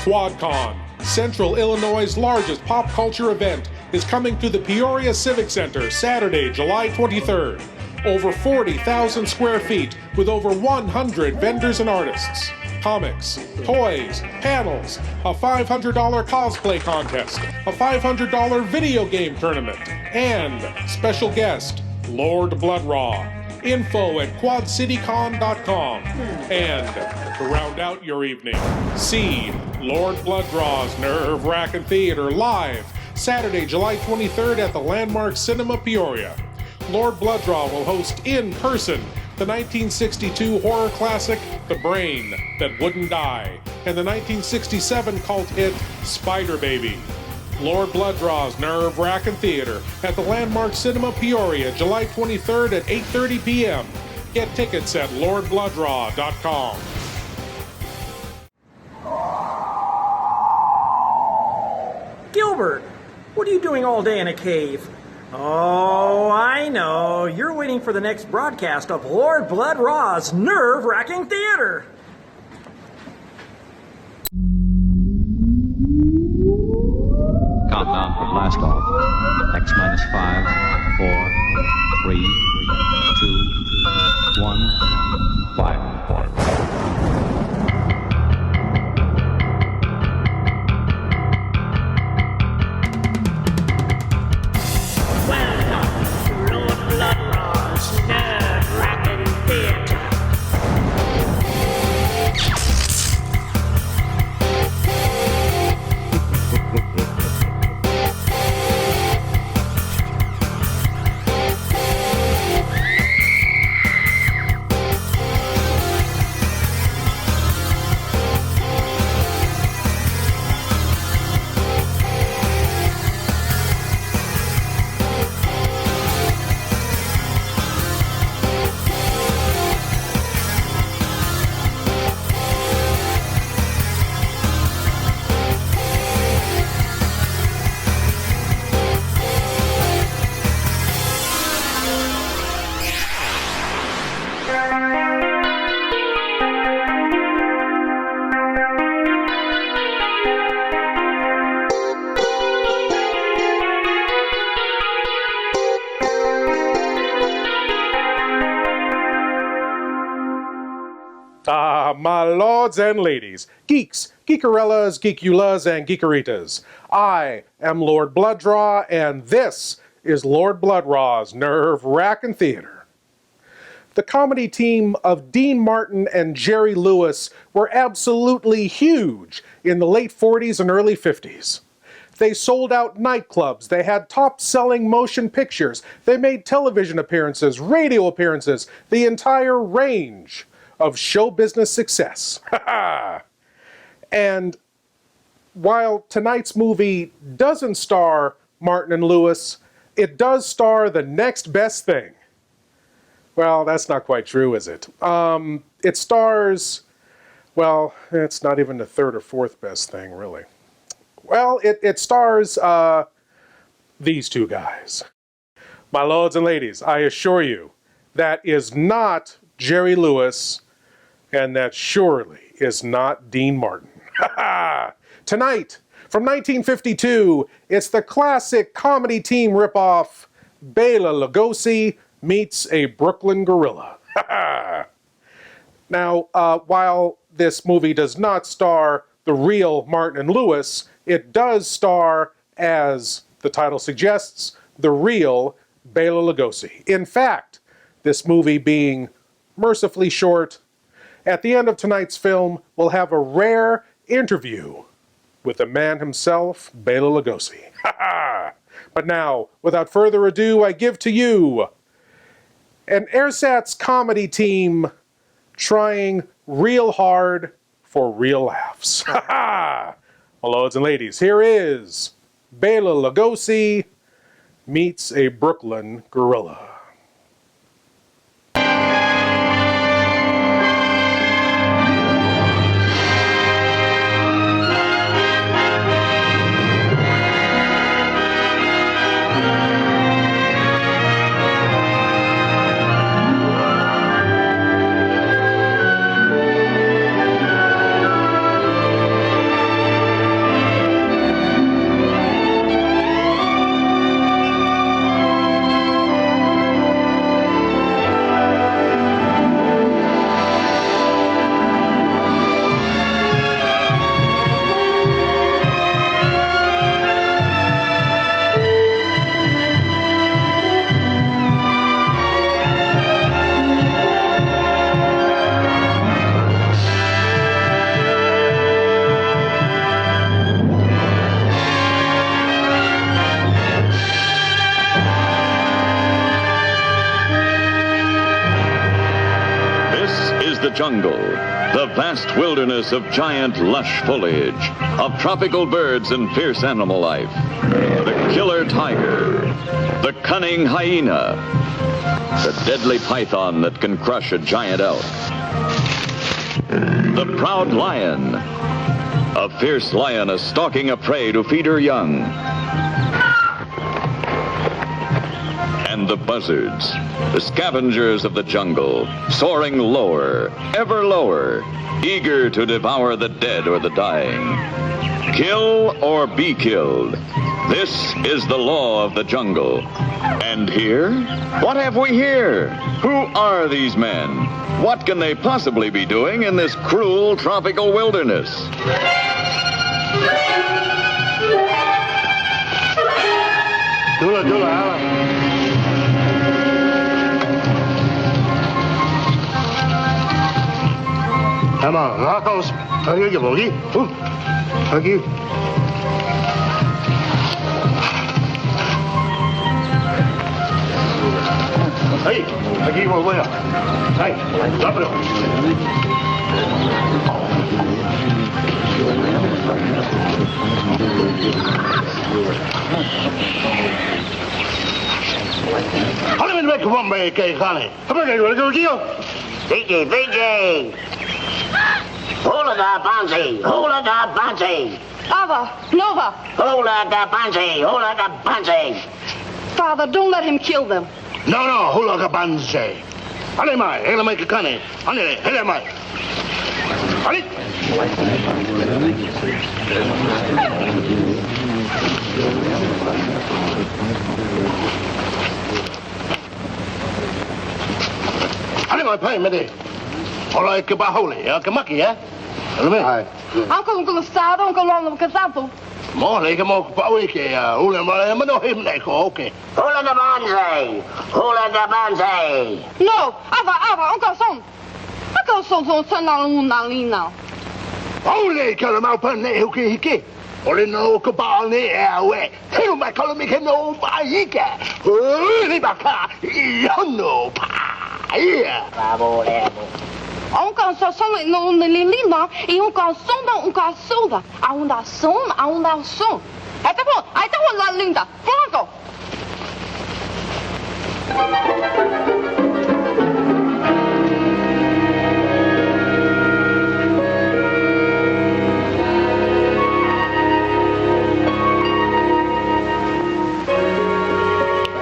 QuadCon, Central Illinois' largest pop culture event, is coming to the Peoria Civic Center Saturday, July 23rd. Over 40,000 square feet with over 100 vendors and artists. Comics, toys, panels, a $500 cosplay contest, a $500 video game tournament, and special guest, Lord Blood-Rah. Info at quadcitycon.com. And to round out your evening, see Lord Blood-Rah's Nerve-Wrackin Theater live Saturday, July 23rd at the Landmark Cinema Peoria. Lord Blood-Rah will host in person the 1962 horror classic The Brain That Wouldn't Die and the 1967 cult hit Spider Baby. Lord Blood-Rah's Nerve-Wrackin Theater at the Landmark Cinema Peoria, July 23rd at 8:30 p.m. Get tickets at lordbloodrah.com. Gilbert, what are you doing all day in a cave? Oh, I know. You're waiting for the next broadcast of Lord Blood-Rah's Nerve-Wracking Theater. Countdown for blast off. X minus 5, 4, 3, 2, 1, fire. Welcome to Lord Blood-Rah's Nerve-Wracking Theater. My lords and ladies, geeks, geekarellas, geekulas, and geekeritas. I am Lord Blood-Rah, and this is Lord Blood-Rah's Nerve-Wrackin Theater. The comedy team of Dean Martin and Jerry Lewis were absolutely huge in the late 40s and early 50s. They sold out nightclubs, they had top-selling motion pictures, they made television appearances, radio appearances, the entire range of show business success. And while tonight's movie doesn't star Martin and Lewis, it does star the next best thing. Well, that's not quite true, is it? It stars, well, it's not even the third or fourth best thing, really. Well, it stars these two guys. My lords and ladies, I assure you, that is not Jerry Lewis, and that surely is not Dean Martin. Tonight, from 1952, it's the classic comedy team ripoff, Bela Lugosi meets a Brooklyn gorilla. Now, while this movie does not star the real Martin and Lewis, it does star, as the title suggests, the real Bela Lugosi. In fact, this movie being mercifully short, at the end of tonight's film, we'll have a rare interview with the man himself, Bela Lugosi. But now, without further ado, I give to you an ersatz comedy team trying real hard for real laughs. My lords and ladies, here is Bela Lugosi meets a Brooklyn gorilla. jungle, the vast wilderness of giant, lush foliage, of tropical birds and fierce animal life. The killer tiger, the cunning hyena, the deadly python that can crush a giant elk, the proud lion, a fierce lioness stalking a prey to feed her young, and the buzzards, the scavengers of the jungle, soaring lower, ever lower, eager to devour the dead or the dying. Kill or be killed. This is the law of the jungle. And here? What have we here? Who are these men? What can they possibly be doing in this cruel tropical wilderness? Come on, Marcos. Aquí. Aquí. Hey, aquí voy a. Hey, rápido. Hadi beni bekle bombayı kayıkhane. Hemen geliyor. Fiji. Hula da Bansi. Ava, Nova. Hula da Bansi. Father, don't let him kill them. No, hula ka banse. Hadi mai, hele mai kane. Hele mai. Hadi. Hadi mai pai mede. Hola ke ba hole, ya ke maki ya. Hadi. Uncle Gustavo, Uncle Ronald Casapo. Mo le ke mo pa we ke ya. Hula ma no him le ko okay. Hula da Bansi. No, Ava, Uncle Son. Uncle Son na lina. Hole ke ma pa ne ho ke hike. Ole no ke ba ne ya we. Tell my call me ke no ba hike. Ni ba ka. Yo no pa. Yeah. Bravo. Uncle Son no lina e Uncle Son. Aunda som. Até bom lá linda. Pronto.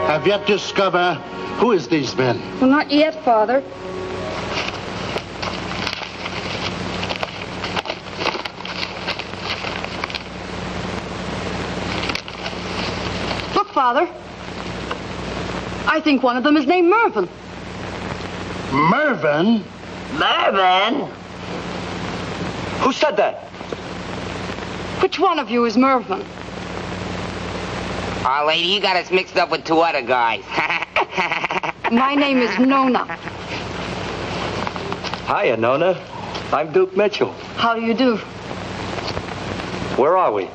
Have yet discovered who is these men? Well, not yet, Father. Look, Father. I think one of them is named Mervyn. Mervyn? Who said that? Which one of you is Mervyn? Oh, lady, you got us mixed up with two other guys. My name is Nona. Hiya, Nona. I'm Duke Mitchell. How do you do? Where are we?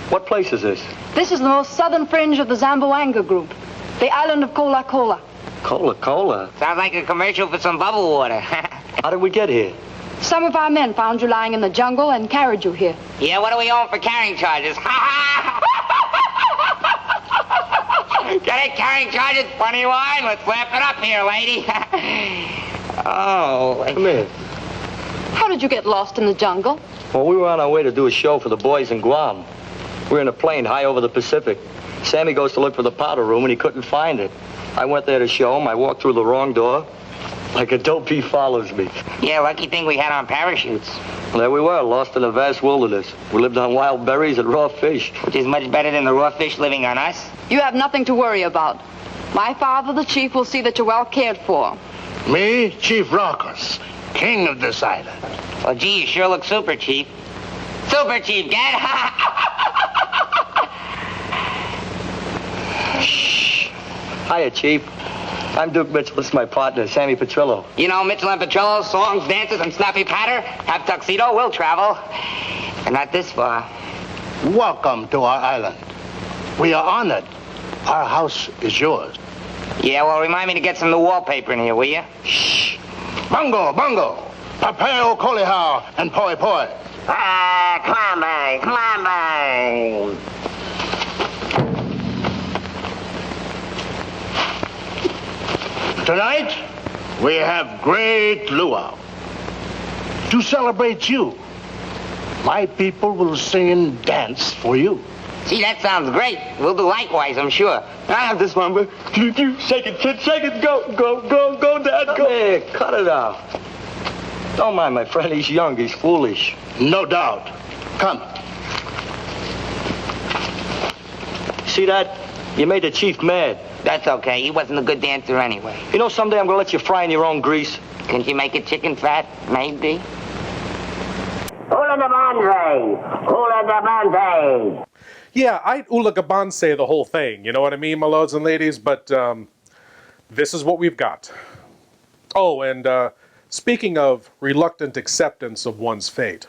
What place is this? This is the most southern fringe of the Zamboanga group. The island of Cola. Cola? Sounds like a commercial for some bubble water. How did we get here? Some of our men found you lying in the jungle and carried you here. Yeah, what are we on for carrying charges? Get it, carrying charges, funny wine. Let's laugh it up here, lady. Oh. Come here. How did you get lost in the jungle? Well, we were on our way to do a show for the boys in Guam. We were in a plane high over the Pacific. Sammy goes to look for the powder room, and he couldn't find it. I went there to show him. I walked through the wrong door. Like a dope, he follows me. Yeah, lucky thing we had on parachutes. Well, there we were, lost in a vast wilderness. We lived on wild berries and raw fish. Which is much better than the raw fish living on us. You have nothing to worry about. My father, the chief, will see that you're well cared for. Me, Chief Raucous, king of this island. Well, gee, you sure look super, Chief. Super, Chief, get it? Shh. Hiya, Chief. I'm Duke Mitchell. This is my partner, Sammy Petrillo. You know, Mitchell and Petrillo, songs, dances, and snappy patter. Have tuxedo, we'll travel. And not this far. Welcome to our island. We are honored. Our house is yours. Yeah, well, remind me to get some new wallpaper in here, will you? Shh. Bongo. Papeo Colihao and Poi Poi. Climbing, climbing. Tonight, we have great luau. To celebrate you, my people will sing and dance for you. Gee, that sounds great. We'll do likewise, I'm sure. I have this number. Shake it, kid, shake it. Go, Dad, go. Hey, cut it out. Don't mind my friend. He's young. He's foolish. No doubt. Come. See that? You made the chief mad. That's okay. He wasn't a good dancer anyway. You know, someday I'm going to let you fry in your own grease. Can't you make it chicken fat? Maybe. Hula de Bonze! Hula de Bonze! Yeah, I'd Ulagabanse the whole thing, you know what I mean, my lords and ladies? But this is what we've got. Oh, and speaking of reluctant acceptance of one's fate.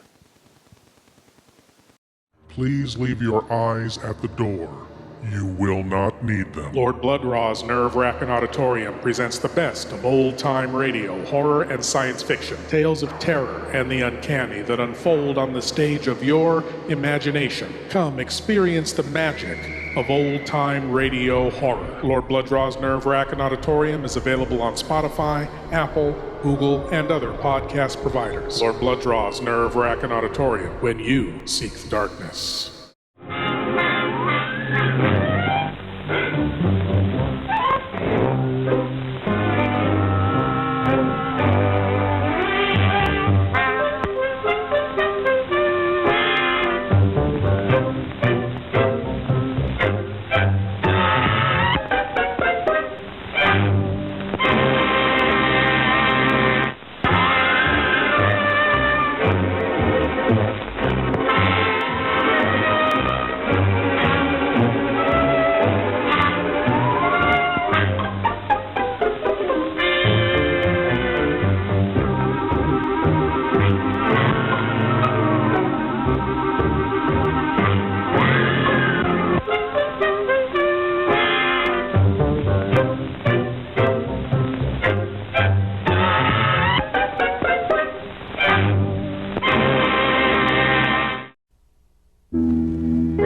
Please leave your eyes at the door. You will not need them. Lord Blood-Rah's Nerve-Wrackin Auditorium presents the best of old-time radio, horror, and science fiction. Tales of terror and the uncanny that unfold on the stage of your imagination. Come experience the magic of old-time radio horror. Lord Blood-Rah's Nerve-Wrackin Auditorium is available on Spotify, Apple, Google, and other podcast providers. Lord Blood-Rah's Nerve-Wrackin Auditorium, when you seek the darkness.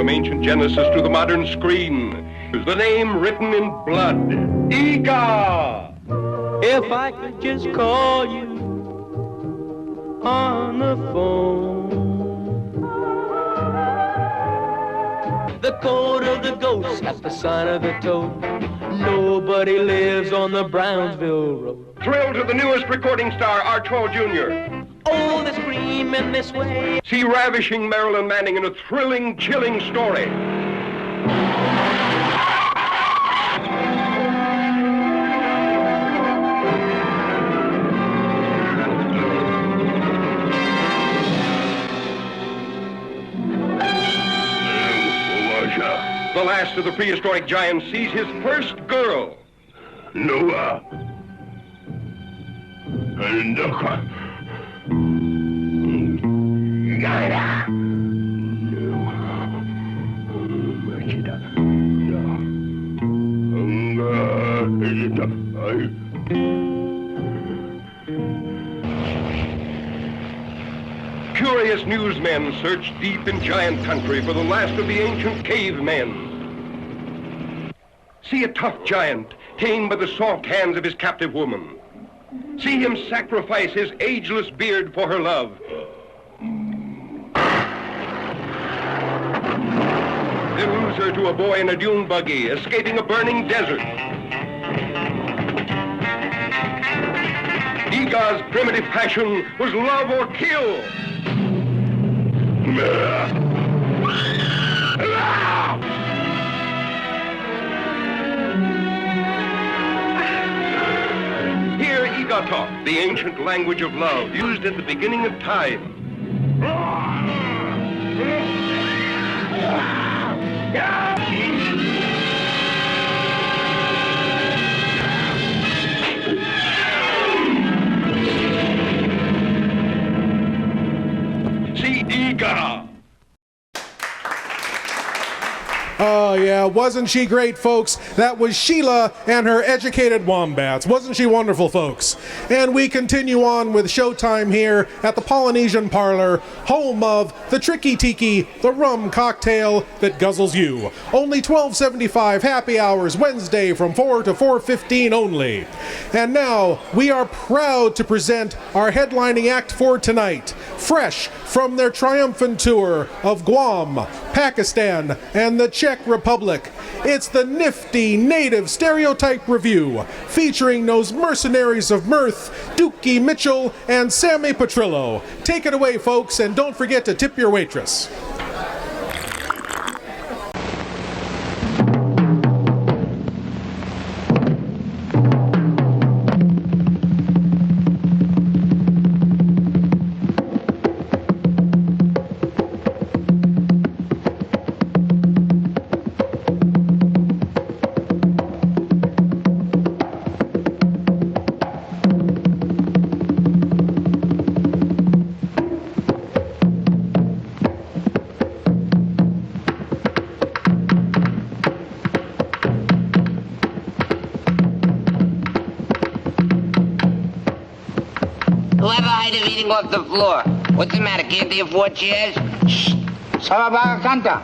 From ancient Genesis to the modern screen, the name written in blood, Iga! If I could just call you on the phone. The code of the ghost at the sign of the toad. Nobody lives on the Brownsville Road. Thrilled to the newest recording star, Archibald Jr. Oh, they scream in this way. See ravishing Marilyn Manning in a thrilling, chilling story. The last of the prehistoric giants sees his first girl. Noah. Curious newsmen search deep in giant country for the last of the ancient cavemen. See a tough giant tamed by the soft hands of his captive woman. See him sacrifice his ageless beard for her love. Then lose her to a boy in a dune buggy, escaping a burning desert. Iga's primitive passion was love or kill. Hear Iga talk, the ancient language of love, used at the beginning of time. See Iga. Oh, yeah, wasn't she great, folks? That was Sheila and her educated wombats. Wasn't she wonderful, folks? And we continue on with showtime here at the Polynesian Parlor, home of the Tricky Tiki, the rum cocktail that guzzles you. Only $12.75 happy hours Wednesday from 4 to 4:15 only. And now, we are proud to present our headlining act for tonight, fresh from their triumphant tour of Guam, Pakistan, and the Czech Republic. It's the nifty Native Stereotype Review, featuring those mercenaries of mirth, Dookie Mitchell and Sammy Petrillo. Take it away, folks, and don't forget to tip your waitress. Whoever heard of eating off the floor? What's the matter? Can't they afford chairs? Sababaga canta.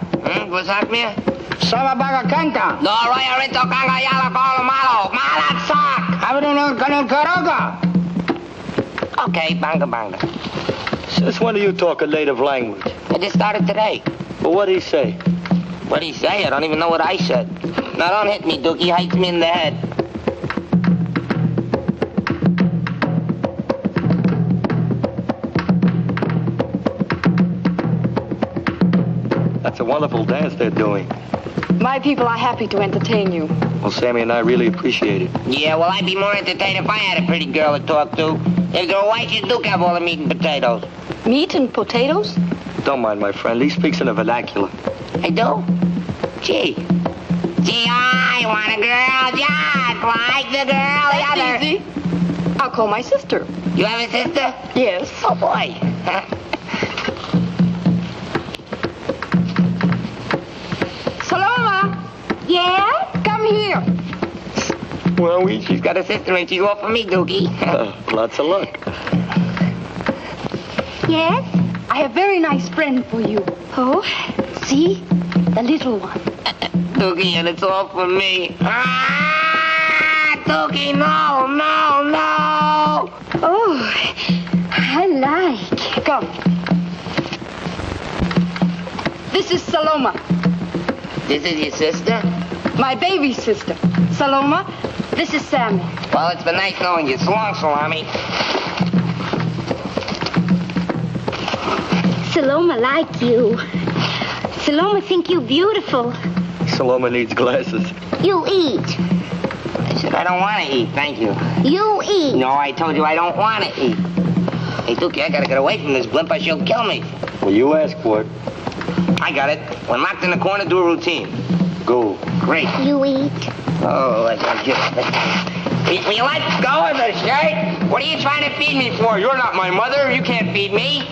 What's that, man? Sababaga canta. No, Roya Rito Kanga Yala Kolo Malo. Malat Sak. Habido Kanal Karoga. Okay, banga banga. Since when do you talk a native language? I just started today. Well, what'd he say? What'd he say? I don't even know what I said. Now, don't hit me, Dookie. Hits me in the head. That's a wonderful dance they're doing. My people are happy to entertain you. Well, Sammy and I really appreciate it. Yeah, well, I'd be more entertained if I had a pretty girl to talk to. If they're white, you do have all the meat and potatoes. Meat and potatoes? Don't mind my friend. He speaks in a vernacular. I do? Gee. Gee, I want a girl just like the girl That's yonder. easy. I'll call my sister. You have a sister? Yes. Oh, boy. Saloma! Yeah? Come here. Well, she's got a sister and she's off for me, Dookie. Lots of luck. Yes? I have a very nice friend for you. Oh? See? The little one. Dookie, and it's all for me. Ah! Dookie, no, no, no! Oh, I like. Come. This is Saloma. This is your sister? My baby sister. Saloma, this is Sammy. Well, it's been nice knowing you. So long, Salami. Saloma like you. Saloma think you beautiful. Saloma needs glasses. You eat. I said I don't want to eat, thank you. You eat. No, I told you I don't want to eat. Hey, Dookie, I gotta get away from this blimp or she'll kill me. Well, you ask for it. I got it. When locked in the corner, do a routine. Go. Great. You eat. Oh, I just... Will you let go of the shirt? What are you trying to feed me for? You're not my mother. You can't feed me.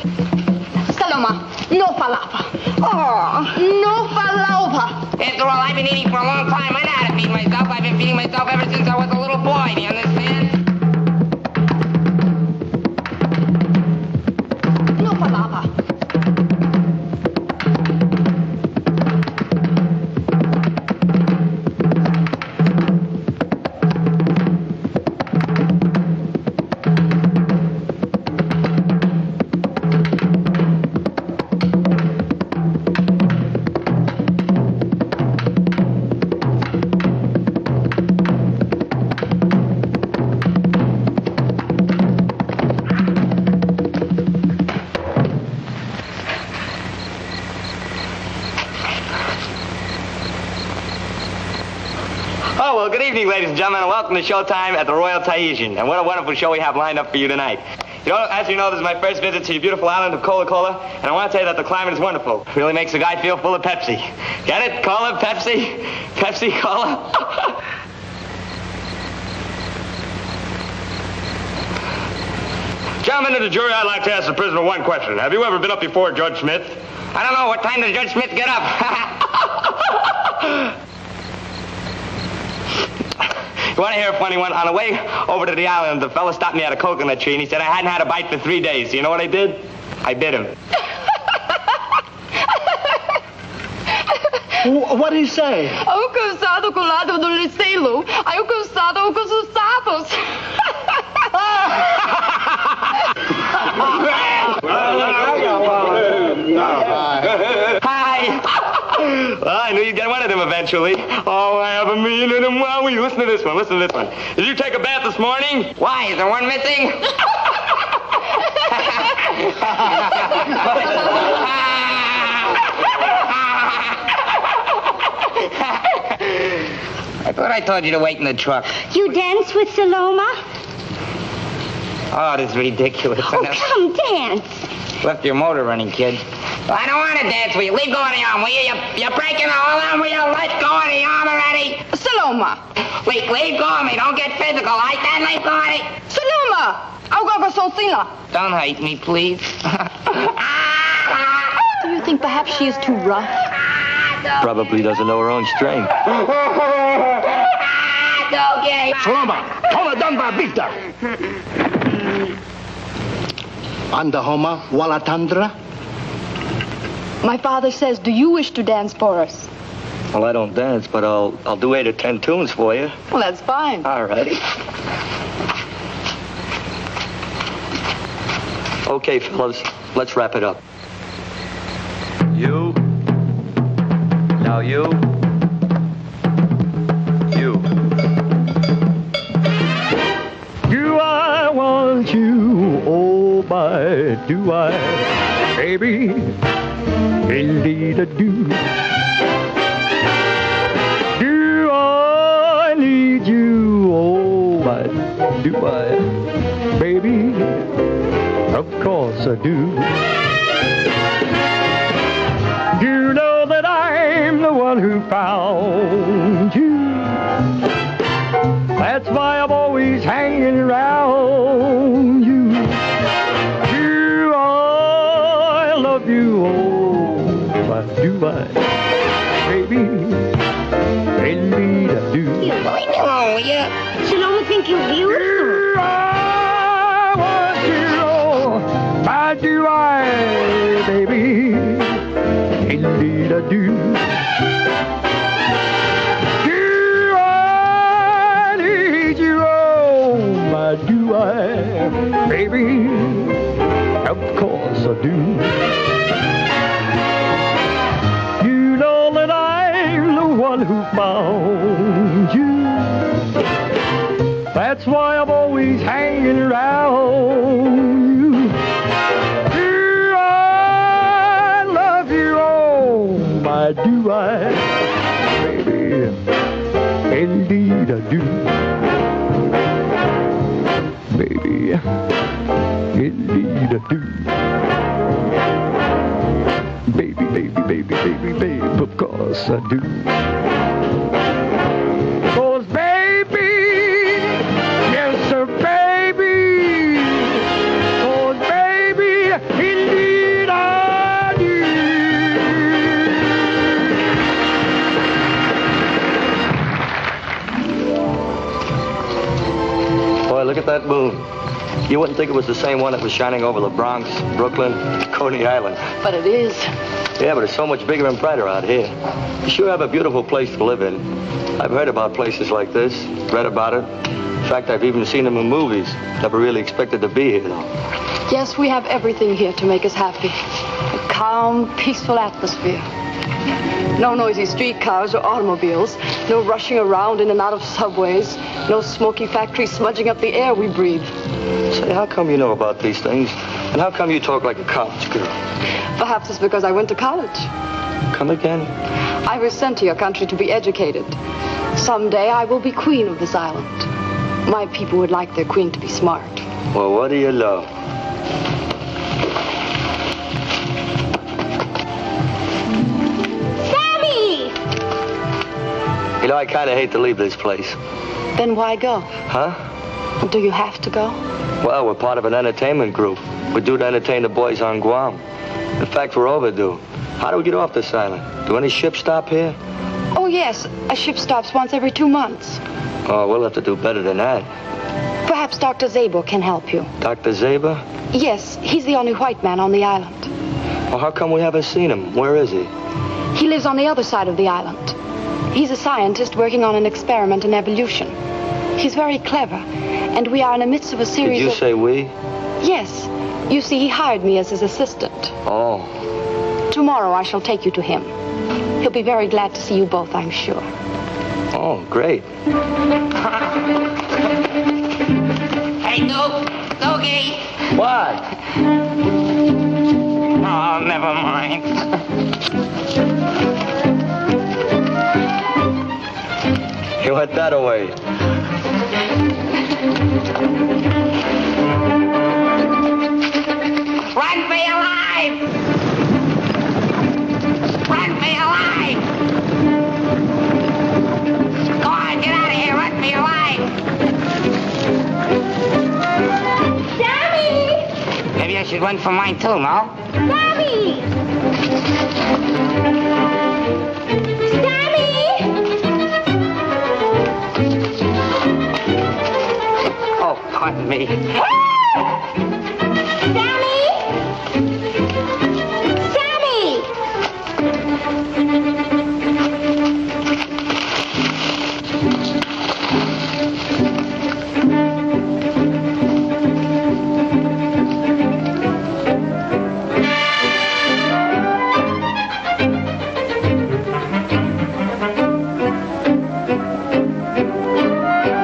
Saloma, no palapa. Oh, no palapa. After all, I've been eating for a long time. I know how to feed myself. I've been feeding myself ever since I was a little boy. Do you understand? No palapa. Oh, well, good evening, ladies and gentlemen, and welcome to Showtime at the Royal Tahitian. And what a wonderful show we have lined up for you tonight. You know, as you know, this is my first visit to your beautiful island of Cola-Cola, and I want to tell you that the climate is wonderful. It really makes a guy feel full of Pepsi. Get it? Cola, Pepsi, Pepsi, Cola. Gentlemen of the jury, I'd like to ask the prisoner one question. Have you ever been up before Judge Smith? I don't know. What time does Judge Smith get up? You want to hear a funny one? On the way over to the island, the fella stopped me at a coconut tree, and he said I hadn't had a bite for 3 days. You know what I did? I bit him. What did he say? Ao cansado com o lado do Licelo. Ao cansado com os sapos. Hi. Well, I knew you'd get one of them eventually. Oh, I have a million of them. Wowie. Listen to this one. Listen to this one. Did you take a bath this morning? Why? Is there one missing? I thought I told you to wait in the truck. You dance with Saloma? Oh, this is ridiculous. Oh, come dance. Left your motor running, kid. Well, I don't want to dance with you. Leave go of the arm, will you? You're breaking the whole arm, will you? Let go of the arm already. Saloma. Leave go of me. Don't get physical, like that. Leave go of me. Saloma. Ao gaga sozinha. Don't hate me, please. Do you think perhaps she is too rough? Probably doesn't know her own strength. Okay. Saloma, hola danba bita. Anda homa wala tandra. My father says, do you wish to dance for us? Well, I don't dance, but I'll do 8 or 10 tunes for you. Well, that's fine. All righty. Okay, fellas, let's wrap it up. You. Now you. You. Do I want you? Oh, my, do I? Baby, indeed I do. Do I need you? Oh, my, do I? Baby, of course I do. You know that I'm the one who found you. That's why I'm always hanging around you. Do I love you? Oh, do I? Baby, indeed I do. Oh, yeah. Saloma think you're beautiful. I want you, oh, why do I, baby? Indeed I do. Do I need you? Oh, my do I, baby? Of course I do. You know that I'm the one who found you. That's why I'm always hanging around you. Do I love you? Oh, my do I, baby? Indeed I do. Baby, indeed I do. Baby, baby, baby, baby, baby, of course I do. 'Cause baby, yes sir, baby. 'Cause baby, indeed I do. Boy, look at that moon. You wouldn't think it was the same one that was shining over the Bronx, Brooklyn, Coney Island. But it is. Yeah, but it's so much bigger and brighter out here. You sure have a beautiful place to live in. I've heard about places like this, read about it. In fact, I've even seen them in movies. Never really expected to be here, though. Yes, we have everything here to make us happy. A calm, peaceful atmosphere. No noisy streetcars or automobiles. No rushing around in and out of subways. No smoky factories smudging up the air we breathe. Say, how come you know about these things? And how come you talk like a college girl? Perhaps it's because I went to college. Come again? I was sent to your country to be educated. Someday I will be queen of this island. My people would like their queen to be smart. Well, what do you love? Sammy! You know, I kind of hate to leave this place. Then why go? Huh? Do you have to go? Well, we're part of an entertainment group. We're due to entertain the boys on Guam. In fact, we're overdue. How do we get off this island? Do any ships stop here? Oh, yes. A ship stops once every 2 months. Oh, we'll have to do better than that. Perhaps Dr. Zabor can help you. Dr. Zabor? Yes, he's the only white man on the island. Well, how come we haven't seen him? Where is he? He lives on the other side of the island. He's a scientist working on an experiment in evolution. He's very clever, and we are in the midst of a series Did you say we? Yes. You see, he hired me as his assistant. Oh. Tomorrow I shall take you to him. He'll be very glad to see you both, I'm sure. Oh, great. Hey, Doogie. What? Oh, never mind. You went that away. Run for your life! Run for your life! Go on, get out of here. Run for your life! Sammy! Maybe I should run for mine too, no? Sammy! Sammy! Oh, pardon me. Sammy! Sammy!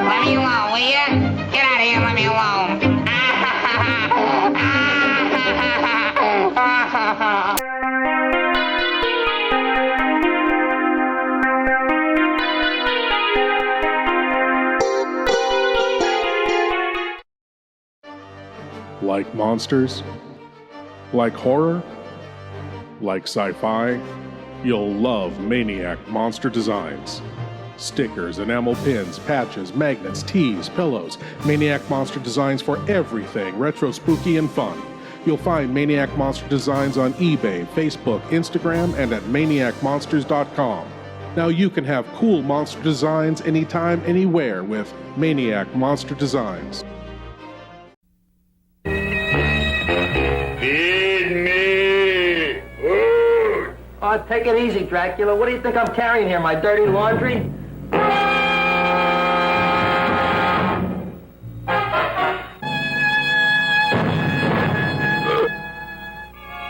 Let me alone, will ya? Get out of here, let me alone. Like monsters? Like horror? Like sci-fi? You'll love Maniac Monster Designs. Stickers, enamel pins, patches, magnets, tees, pillows. Maniac Monster Designs for everything retro, spooky, and fun. You'll find Maniac Monster Designs on eBay, Facebook, Instagram, and at maniacmonsters.com. Now you can have cool monster designs anytime, anywhere with Maniac Monster Designs. Feed me! Oh, take it easy, Dracula. What do you think I'm carrying here, my dirty laundry?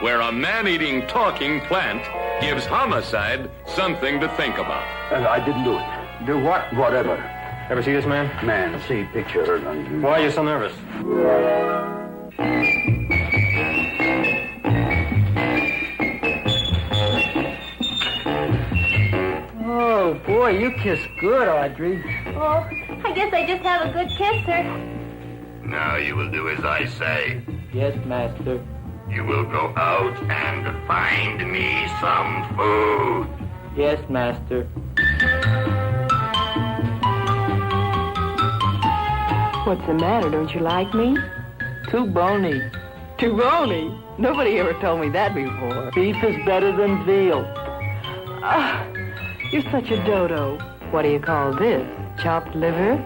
Where a man-eating, talking plant gives homicide something to think about. I didn't do it. Do what? Whatever. Ever see this man? Man, see picture. Why are you so nervous? Oh, boy, you kiss good, Audrey. Oh, I guess I just have a good kisser. Now you will do as I say. Yes, master. You will go out and find me some food. Yes, master. What's the matter? Don't you like me? Too bony. Too bony? Nobody ever told me that before. Beef is better than veal. Ah, you're such a dodo. What do you call this? Chopped liver?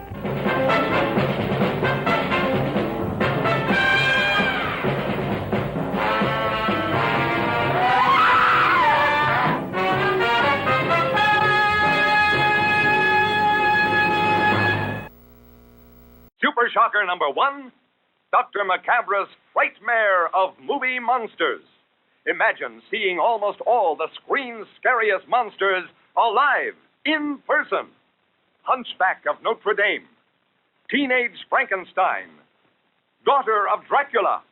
Super Shocker number 1, Dr. Macabre's Frightmare of Movie Monsters. Imagine seeing almost all the screen's scariest monsters alive, in person. Hunchback of Notre Dame, Teenage Frankenstein, Daughter of Dracula,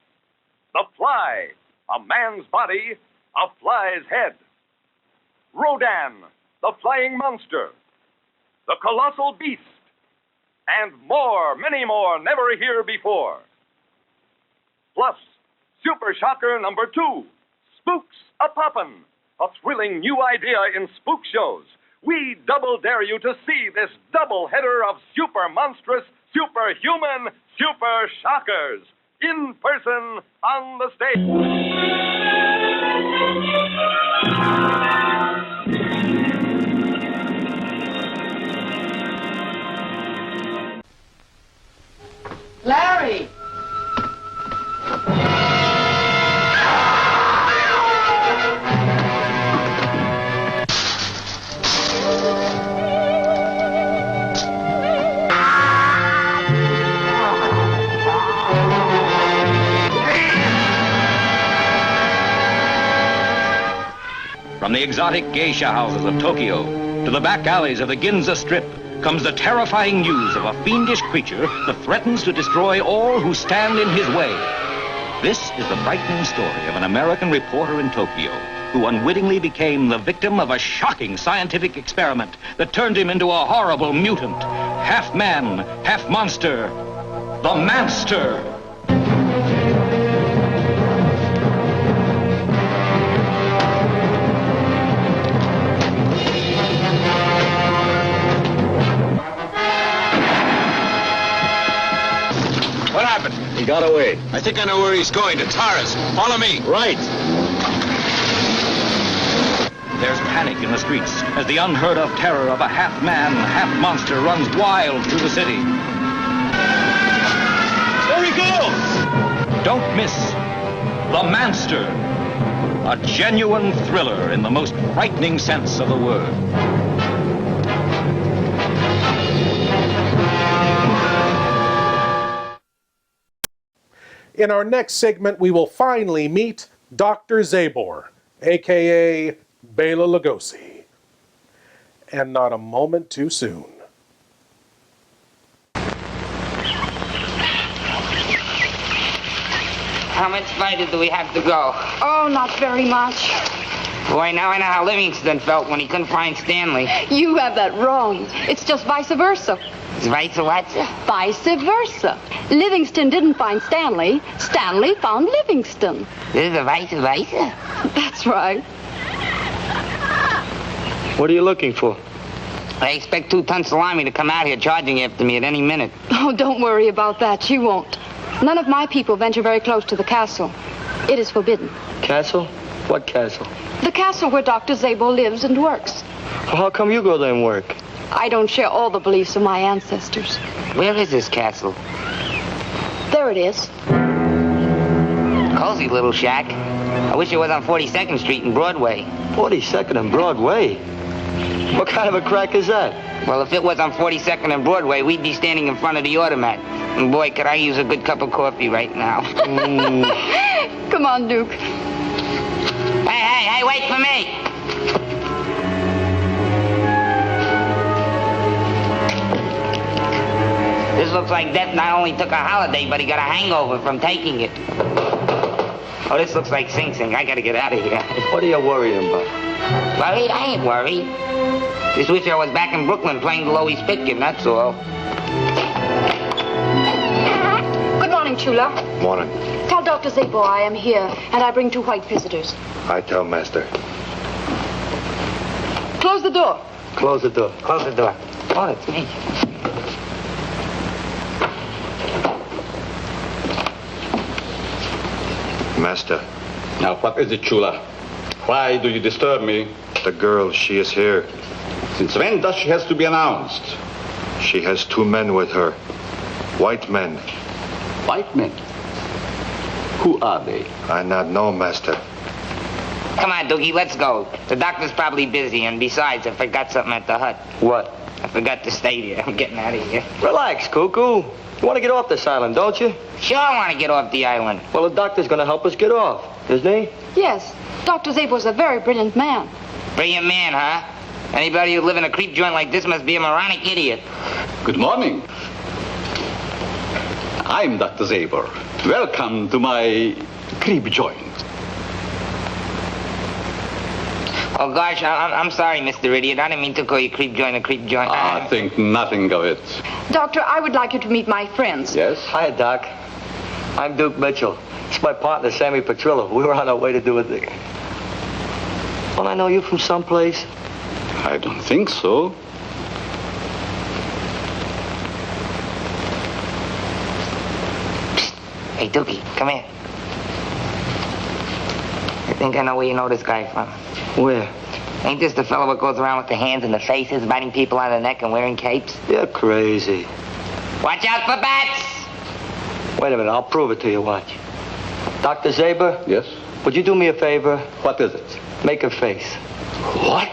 The Fly, a man's body, a fly's head, Rodan, the flying monster, the colossal beast, and more, many more, never here before. Plus, Super Shocker number 2, Spooks A-Poppin', a thrilling new idea in spook shows. We double dare you to see this double header of super monstrous, superhuman, super shockers in person on the stage. From the exotic geisha houses of Tokyo to the back alleys of the Ginza Strip comes the terrifying news of a fiendish creature that threatens to destroy all who stand in his way. This is the frightening story of an American reporter in Tokyo who unwittingly became the victim of a shocking scientific experiment that turned him into a horrible mutant, half man, half monster, the Manster. What happened? He got away. I think I know where he's going, to Taras. Follow me. Right. There's panic in the streets as the unheard of terror of a half man, half monster runs wild through the city. There he goes! Don't miss The Manster, a genuine thriller in the most frightening sense of the word. In our next segment, we will finally meet Dr. Zabor, a.k.a. Bela Lugosi. And not a moment too soon. How much farther do we have to go? Oh, not very much. Boy, now I know how Livingston felt when he couldn't find Stanley. You have that wrong. It's just vice versa. It's vice versa? Vice versa. Livingston didn't find Stanley. Stanley found Livingston. This is a vice versa? That's right. What are you looking for? I expect 2-ton salami to come out here charging after me at any minute. Oh, don't worry about that. She won't. None of my people venture very close to the castle. It is forbidden. Castle? What castle? The castle where Dr. Zabor lives and works. Well, how come you go there and work? I don't share all the beliefs of my ancestors. Where is this castle? There it is. Cozy little shack. I wish it was on 42nd Street and Broadway. 42nd and Broadway? What kind of a crack is that? Well, if it was on 42nd and Broadway, we'd be standing in front of the automat. And boy, could I use a good cup of coffee right now. Come on, Duke. Hey, wait for me! This looks like Death not only took a holiday, but he got a hangover from taking it. Oh, this looks like Sing Sing. I gotta get out of here. What are you worrying about? Worried? I ain't worried. Just wish I was back in Brooklyn playing the Lois Pitkin, that's all. Good morning, Chula. Morning. Tell Dr. Zabor I am here, and I bring 2 white visitors. I tell Master. Close the door. Close the door. Close the door. Oh, it's me. Master. Now, what is it, Chula? Why do you disturb me? The girl, she is here. Since when does she have to be announced? She has 2 men with her. White men. White men? Who are they? I not know, Master. Come on, Doogie, let's go. The doctor's probably busy, and besides, I forgot something at the hut. What? I forgot to stay there. I'm getting out of here. Relax, Cuckoo. You want to get off this island, don't you? Sure I want to get off the island. Well, the doctor's going to help us get off, isn't he? Yes. Dr. Zabor's a very brilliant man. Brilliant man, huh? Anybody who live in a creep joint like this must be a moronic idiot. Good morning. I'm Dr. Zabor. Welcome to my creep joint. Oh, gosh, I'm sorry, Mr. Idiot. I didn't mean to call you creep joint a creep joint. I think nothing of it. Doctor, I would like you to meet my friends. Yes? Hi, Doc. I'm Duke Mitchell. It's my partner, Sammy Petrillo. We were on our way to do a thing. Don't I know you from someplace? I don't think so. Psst. Hey, Dookie, come here. I think I know where you know this guy from. Where? Ain't this the fellow that goes around with the hands in the faces, biting people on the neck and wearing capes? You're crazy. Watch out for bats! Wait a minute, I'll prove it to you, watch. Dr. Zabor? Yes? Would you do me a favor? What is it? Make a face. What?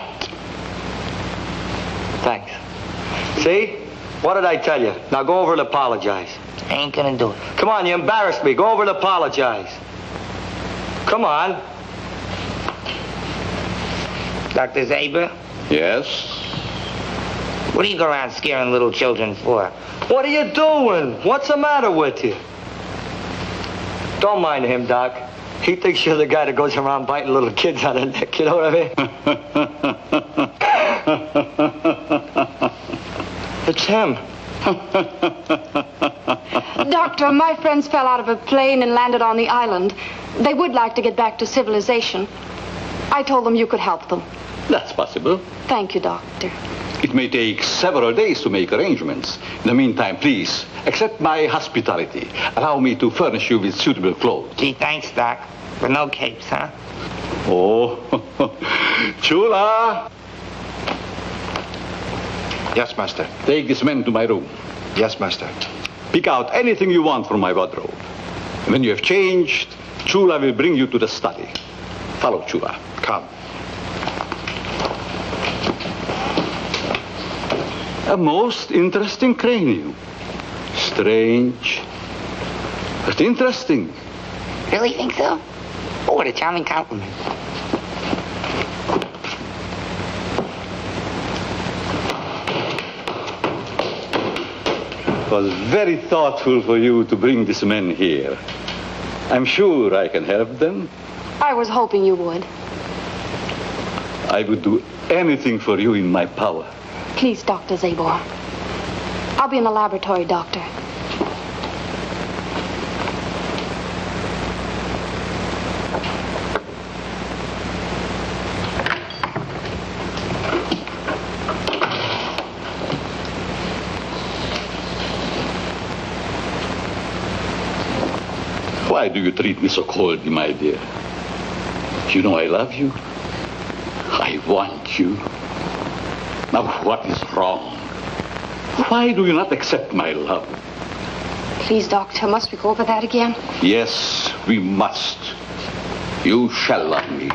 Thanks. See? What did I tell you? Now go over and apologize. I ain't gonna do it. Come on, you embarrassed me. Go over and apologize. Come on. Dr. Zaber? Yes? What do you go around scaring little children for? What are you doing? What's the matter with you? Don't mind him, Doc. He thinks you're the guy that goes around biting little kids on the neck, you know what I mean? It's him. Doctor, my friends fell out of a plane and landed on the island. They would like to get back to civilization. I told them you could help them. That's possible. Thank you, Doctor. It may take several days to make arrangements. In the meantime, please, accept my hospitality. Allow me to furnish you with suitable clothes. Gee, thanks, Doc. But no capes, huh? Oh, Chula! Yes, master. Take this man to my room. Yes, master. Pick out anything you want from my wardrobe. When you have changed, Chula will bring you to the study. Follow Chula. Come. A most interesting cranium. Strange, but interesting. Really think so? Oh, what a charming compliment. It was very thoughtful for you to bring this man here. I'm sure I can help them. I was hoping you would. I would do anything for you in my power. Please, Dr. Zabor. I'll be in the laboratory, Doctor. Why do you treat me so coldly, my dear? You know I love you. I want you. Now, what is wrong? Why do you not accept my love? Please, Doctor, must we go over that again? Yes, we must. You shall love me.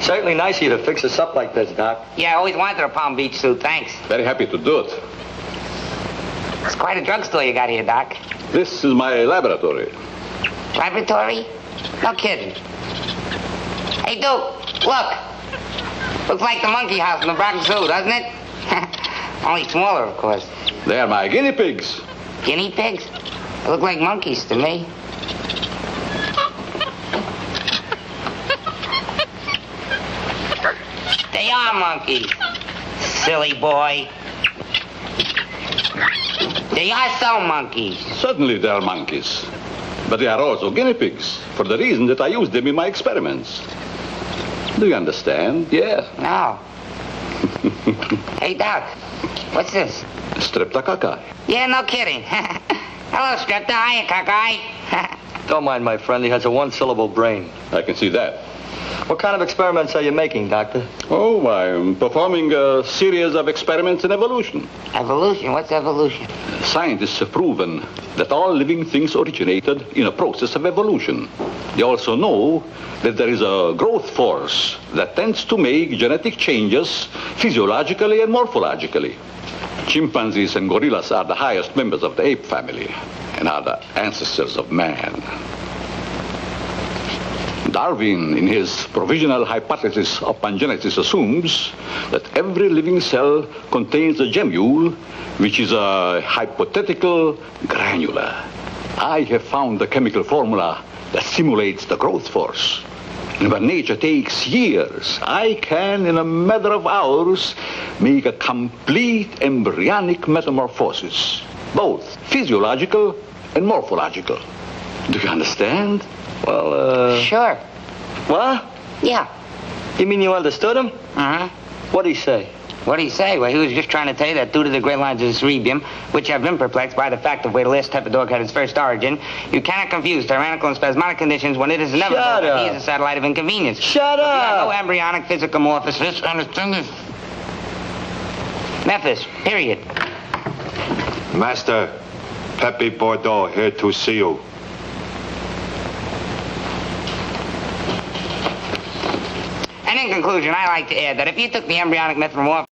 Certainly nice of you to fix us up like this, Doc. Yeah, I always wanted a Palm Beach suit, thanks. Very happy to do it. It's quite a drugstore you got here, Doc. This is my laboratory. Laboratory? No kidding. Hey, Duke, look. Looks like the monkey house in the Bronx Zoo, doesn't it? Only smaller, of course. They are my guinea pigs. Guinea pigs? They look like monkeys to me. They are monkeys. Silly boy. They are so monkeys. Certainly they are monkeys. But they are also guinea pigs, for the reason that I use them in my experiments. Do you understand? Yeah. No. Hey, Doc, what's this? Streptococcus. Yeah, no kidding. Hello, Strepta. Hiya, cockeye. Don't mind my friend. He has a one-syllable brain. I can see that. What kind of experiments are you making, Doctor? Oh, I'm performing a series of experiments in evolution. Evolution? What's evolution? Scientists have proven that all living things originated in a process of evolution. They also know that there is a growth force that tends to make genetic changes physiologically and morphologically. Chimpanzees and gorillas are the highest members of the ape family and are the ancestors of man. Darwin, in his provisional hypothesis of pangenesis, assumes that every living cell contains a gemule, which is a hypothetical granula. I have found the chemical formula that simulates the growth force. And when nature takes years, I can, in a matter of hours, make a complete embryonic metamorphosis, both physiological and morphological. Do you understand? Well, Sure. What? Yeah. You mean you understood him? Uh-huh. What'd he say? What'd he say? Well, he was just trying to tell you that due to the great lines of the cerebium, which have been perplexed by the fact of where the last type of dog had its first origin, you cannot confuse tyrannical and spasmodic conditions when it is inevitable Shut that up. he is a satellite of inconvenience. Shut No up! embryonic physicomorphosis, understand this? Memphis, period. Master, Pepe Bordeaux here to see you. And in conclusion, I like to add that if you took the embryonic metamorphosis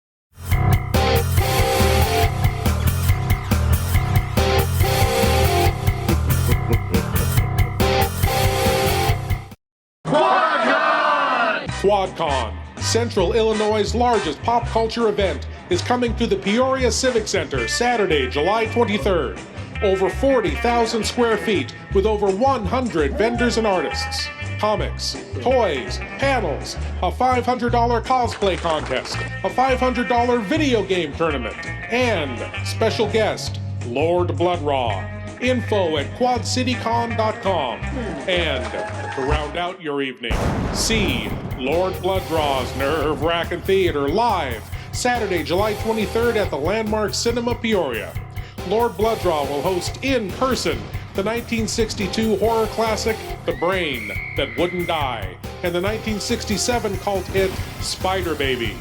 QuadCon, Central Illinois' largest pop culture event, is coming to the Peoria Civic Center Saturday, July 23rd. Over 40,000 square feet with over 100 vendors and artists. Comics, toys, panels, a $500 cosplay contest, a $500 video game tournament, and special guest, Lord Blood-Rah. Info at quadcitycon.com. And to round out your evening, see Lord Blood-Rah's Nerve-Wrackin Theater live Saturday, July 23rd at the Landmark Cinema, Peoria. Lord Blood-Rah will host in person the 1962 horror classic The Brain That Wouldn't Die and the 1967 cult hit Spider Baby.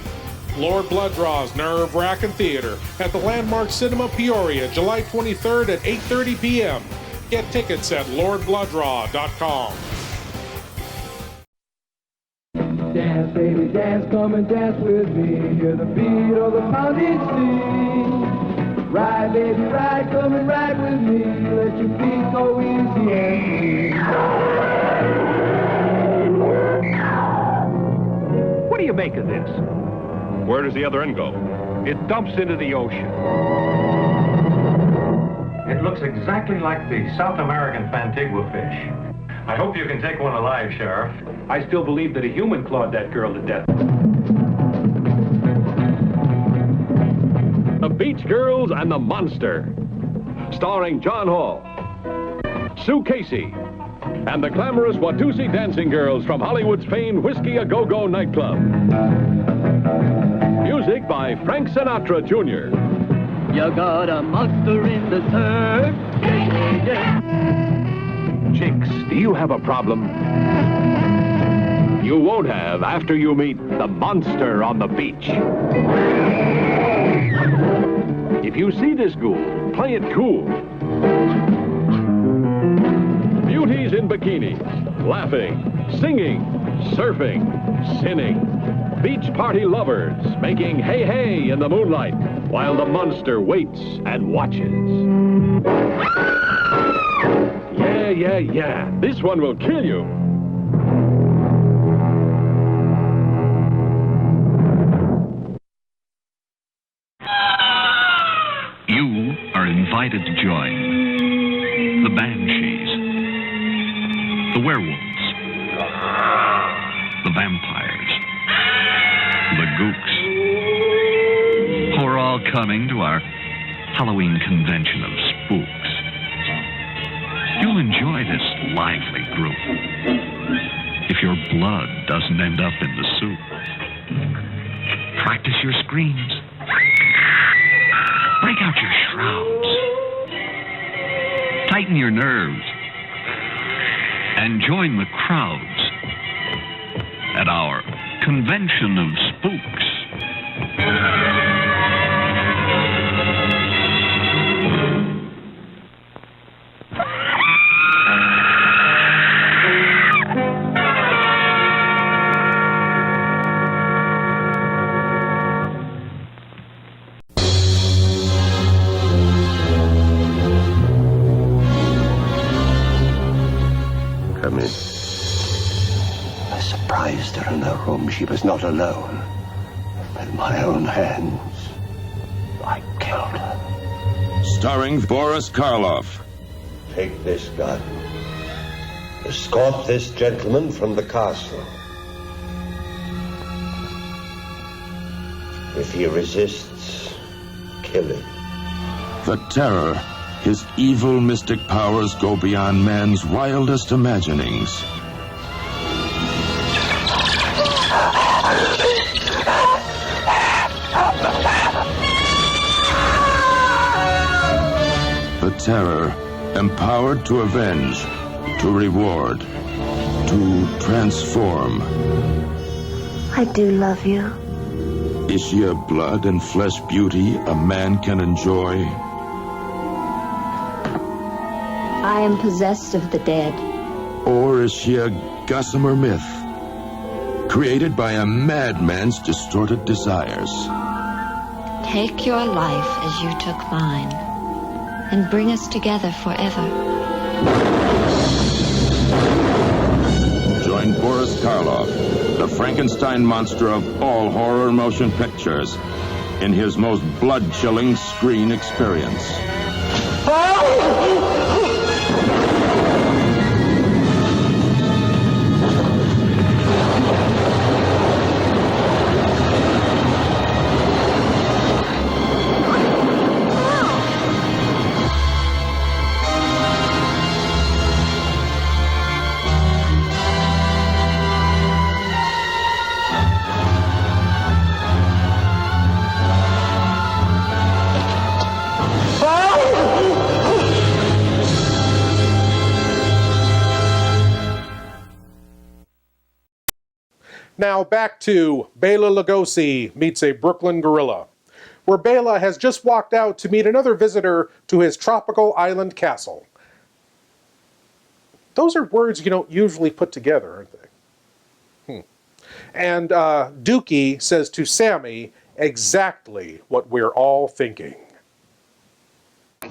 Lord Blood-Rah's Nerve-Wrackin Theater at the Landmark Cinema, Peoria, July 23rd at 8:30 p.m. Get tickets at lordbloodrah.com. Dance, baby, dance, come and dance with me. Hear the beat of the pounding sea. Ride, baby, ride, come and ride with me. Let your feet go easy. What do you make of this? Where does the other end go? It dumps into the ocean. It looks exactly like the South American Fantigua fish. I hope you can take one alive, Sheriff. I still believe that a human clawed that girl to death. The Beach Girls and the Monster, starring John Hall, Sue Casey, and the glamorous Watusi dancing girls from Hollywood's famed Whiskey A Go-Go nightclub. Music by Frank Sinatra Jr. You got a monster in the surf. Yeah, yeah. Jinx, do you have a problem? You won't have after you meet the monster on the beach. If you see this ghoul, play it cool. Beauties in bikinis, laughing, singing, surfing, sinning. Beach party lovers making hey hey in the moonlight while the monster waits and watches. Yeah. This one will kill you. You are invited to join the Banshees, the werewolves, the vampires, the gooks, who are all coming to our Halloween convention of spooks. You'll enjoy this lively group if your blood doesn't end up in the soup. Practice your screams. Break out your shrouds. Tighten your nerves. And join the crowds at our convention of spooks. Come in. I surprised her in her room. She was not alone. With my own hands, I killed her. Starring Boris Karloff. Take this gun. Escort this gentleman from the castle. If he resists, kill him. The Terror. His evil mystic powers go beyond man's wildest imaginings. The Terror, empowered to avenge, to reward, to transform. I do love you. Is she a blood and flesh beauty a man can enjoy? I am possessed of the dead. Or is she a gossamer myth, created by a madman's distorted desires? Take your life as you took mine, and bring us together forever. Join Boris Karloff, the Frankenstein monster of all horror motion pictures, in his most blood-chilling screen experience. Now back to Bela Lugosi meets a Brooklyn gorilla, where Bela has just walked out to meet another visitor to his tropical island castle. Those are words you don't usually put together, aren't they? And Dookie says to Sammy exactly what we're all thinking.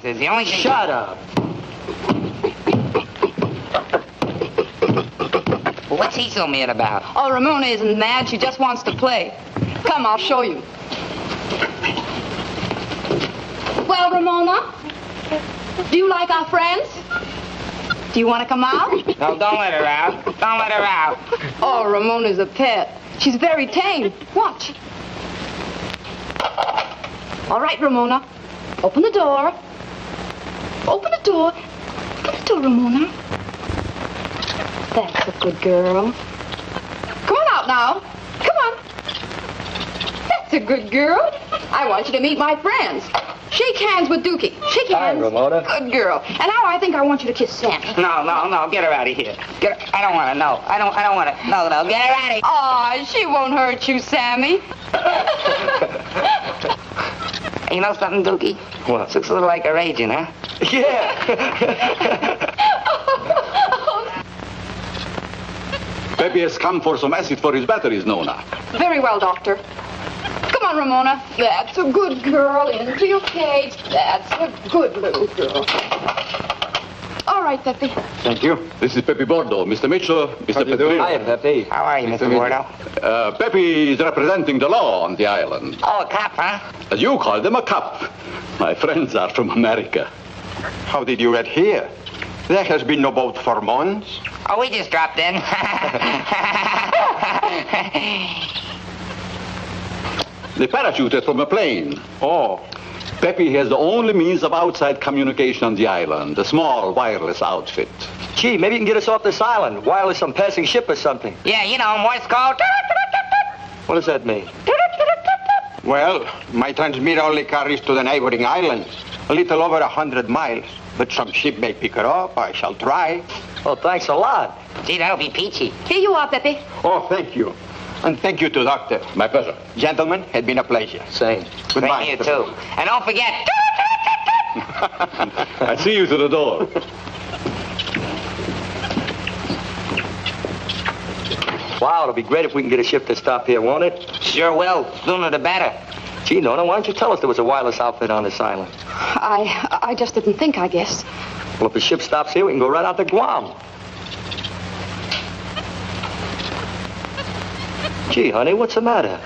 The only thing... Shut up. What's he so mad about? Oh, Ramona isn't mad. She just wants to play. Come, I'll show you. Well, Ramona, do you like our friends? Do you want to come out? No, don't let her out. Don't let her out. Oh, Ramona's a pet. She's very tame. Watch. All right, Ramona. Open the door. Open the door. Open the door, Ramona. That's a good girl. Come on out now. Come on. That's a good girl. I want you to meet my friends. Shake hands with Dookie. Shake hands. Hi, Ramona. Good girl. And now I think I want you to kiss Sammy. No. Get her out of here. I don't want to know. I don't want to. No. Get her out of here. Aw, she won't hurt you, Sammy. You know something, Dookie? What? Looks a little like her agent, huh? Yeah. Pepe has come for some acid for his batteries, Nona. Very well, Doctor. Come on, Ramona. That's a good girl. Into your cage. That's a good little girl. All right, Pepe. Thank you. This is Pepe Bordo. Mr. Mitchell, Mr. Pepe. Hi, Pepe. How are you, Mr. Bordo? Pepe is representing the law on the island. Oh, a cop, huh? As you call them, a cop. My friends are from America. How did you get here? There has been no boat for months. Oh, we just dropped in. The parachute is from a plane. Oh. Pepe has the only means of outside communication on the island, a small wireless outfit. Gee, maybe you can get us off this island. Wireless some passing ship or something. Yeah, you know, Morse code. What does that mean? Well, my transmitter only carries to the neighboring islands. A little over 100 miles. But some ship may pick her up. I shall try. Oh, thanks a lot. Gee, that'll be peachy. Here you are, Pepe. Oh, thank you. And thank you to Doctor. My pleasure. Gentlemen, it's been a pleasure. Same. Goodbye. Same to you, too. And don't forget... I see you to the door. Wow, it'll be great if we can get a ship to stop here, won't it? Sure will. Sooner the better. Gee, Nona, why don't you tell us there was a wireless outfit on this island? I just didn't think, I guess. Well, if the ship stops here, we can go right out to Guam. Gee, honey, what's the matter?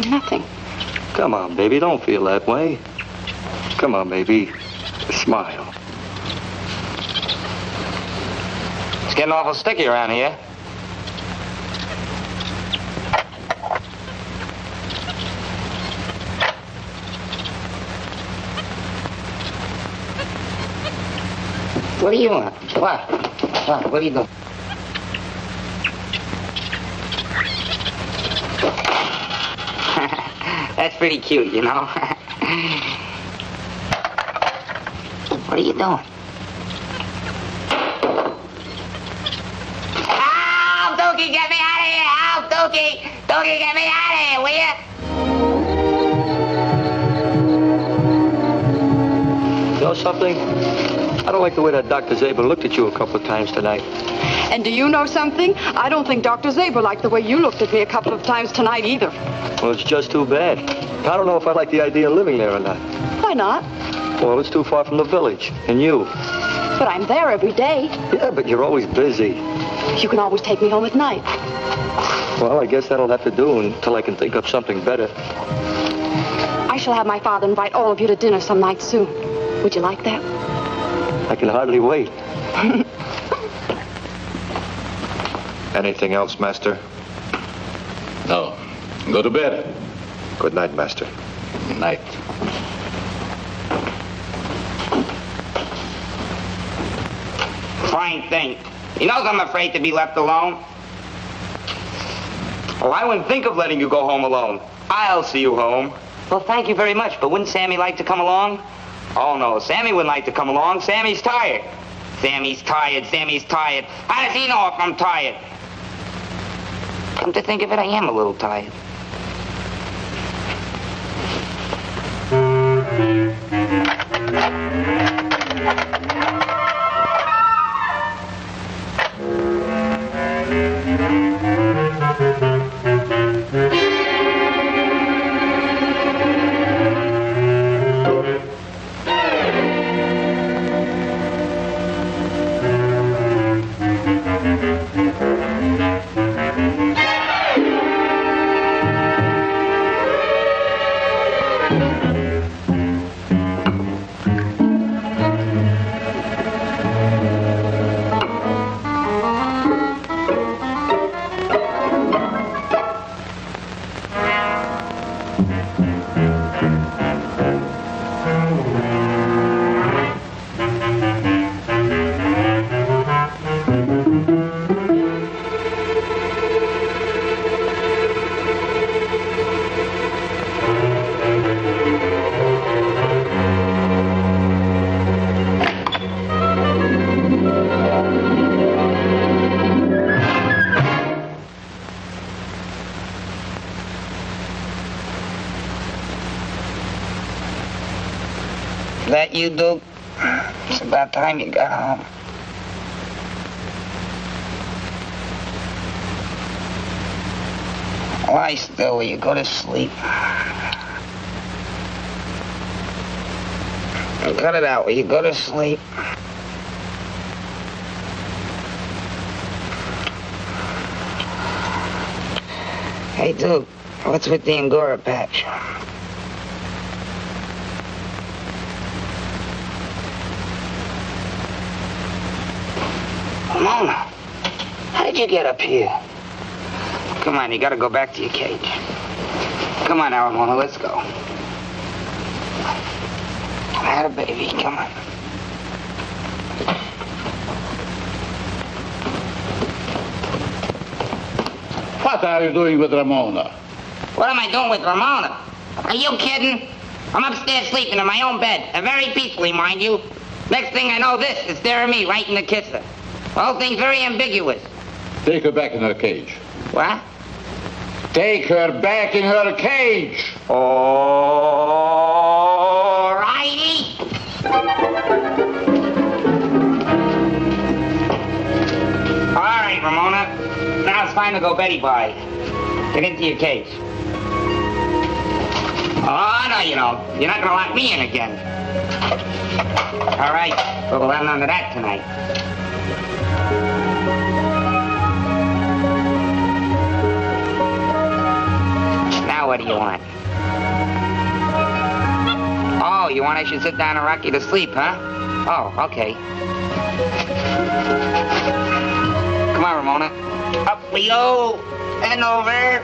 Nothing. Come on, baby, don't feel that way. Come on, baby. Smile. It's getting awful sticky around here. What do you want? What? What are you doing? That's pretty cute, you know. What are you doing? Help, Dookie, get me out of here! Help, Dookie! Dookie, get me out of here, will you? You know something? I don't like the way that Dr. Zabel looked at you a couple of times tonight. And do you know something? I don't think Dr. Zabel liked the way you looked at me a couple of times tonight either. Well, it's just too bad. I don't know if I like the idea of living there or not. Why not? Well, it's too far from the village. And you. But I'm there every day. Yeah, but you're always busy. You can always take me home at night. Well, I guess that'll have to do until I can think of something better. I shall have my father invite all of you to dinner some night soon. Would you like that? I can hardly wait. Anything else, Master? No. Go to bed. Good night, Master. Good night. Fine thing. He knows I'm afraid to be left alone. Oh, I wouldn't think of letting you go home alone. I'll see you home. Well, thank you very much, but wouldn't Sammy like to come along? Oh, no, Sammy wouldn't like to come along. Sammy's tired. Sammy's tired, Sammy's tired. How does he know if I'm tired? Come to think of it, I am a little tired. That you, Duke? It's about time you got home. Lie still, will you go to sleep? Cut it out, will you go to sleep? Hey, Duke, what's with the Angora patch? Mona, how did you get up here? Come on, you gotta go back to your cage. Come on now, Mona, let's go. Atta baby, come on. What are you doing with Ramona? What am I doing with Ramona? Are you kidding? I'm upstairs sleeping in my own bed, very peacefully, mind you. Next thing I know, this is staring me right in the kisser. The whole thing's very ambiguous. Take her back in her cage. What? Take her back in her cage. All righty. All right, Ramona. Now it's time to go Betty bye. Get into your cage. Oh, no, you don't. You're not going to lock me in again. All right. We'll have none of that tonight. Now what do you want? Oh, you want I should sit down and rock you to sleep, huh? Oh, okay. Come on, Ramona. Up we go. And over.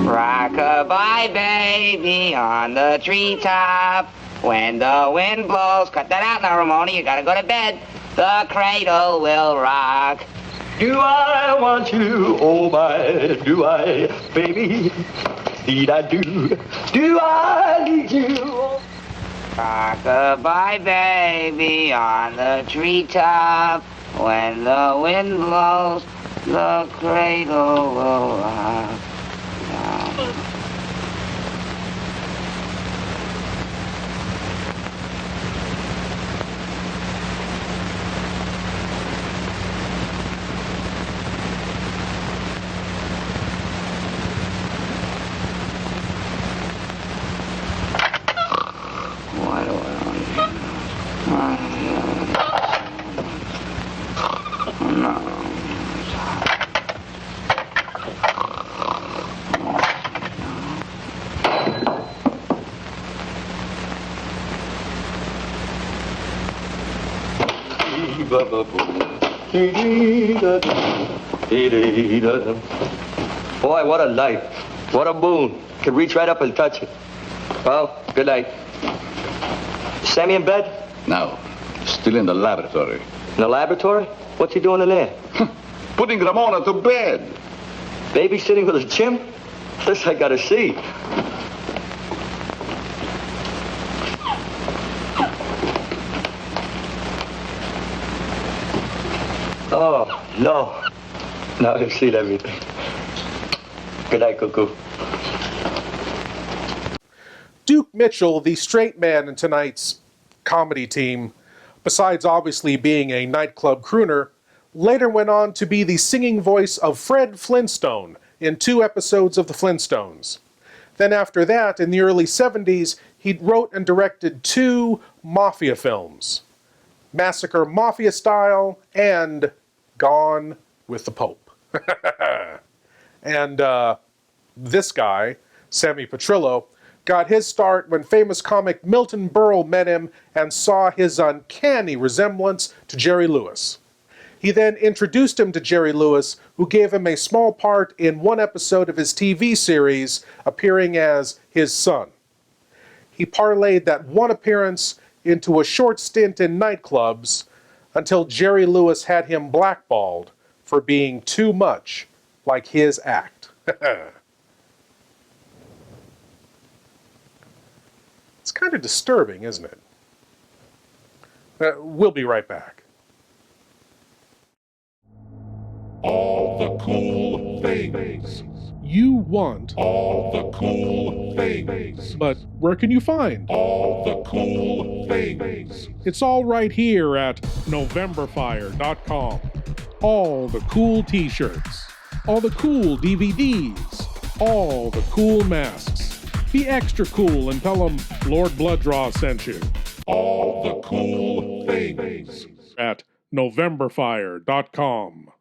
Rock-a-bye, baby, on the treetop. When the wind blows. Cut that out now, Ramona. You gotta go to bed. The cradle will rock. Do I want you? Oh my, do I, baby? Did I do? Do I need you? Rock-a-bye, baby, on the treetop. When the wind blows, the cradle will rock. Boy, what a life. What a boon. Could reach right up and touch it. Well, good night. Sammy in bed? No, still in the laboratory. In the laboratory? What's he doing in there? Putting Ramona to bed. Babysitting with a chimp? This I gotta see. Oh, no. Now I've seen everything. Good night, Cuckoo. Duke Mitchell, the straight man in tonight's comedy team, besides obviously being a nightclub crooner, later went on to be the singing voice of Fred Flintstone in 2 episodes of The Flintstones. Then after that, in the early 70s, he wrote and directed 2 mafia films, Massacre Mafia Style and Gone with the Pope. And this guy, Sammy Petrillo, got his start when famous comic Milton Berle met him and saw his uncanny resemblance to Jerry Lewis. He then introduced him to Jerry Lewis, who gave him a small part in 1 episode of his TV series, appearing as his son. He parlayed that 1 appearance into a short stint in nightclubs until Jerry Lewis had him blackballed for being too much like his act. It's kind of disturbing, isn't it? We'll be right back. All the cool things. You want all the cool things. But where can you find all the cool things? It's all right here at NovemberFire.com. All the cool t-shirts, all the cool DVDs, all the cool masks. Be extra cool and tell them Lord Blood-Rah sent you. All the cool things. At NovemberFire.com.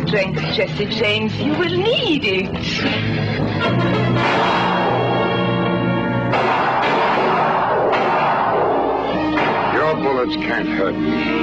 Strength, Jesse James. You will need it. Your bullets can't hurt me.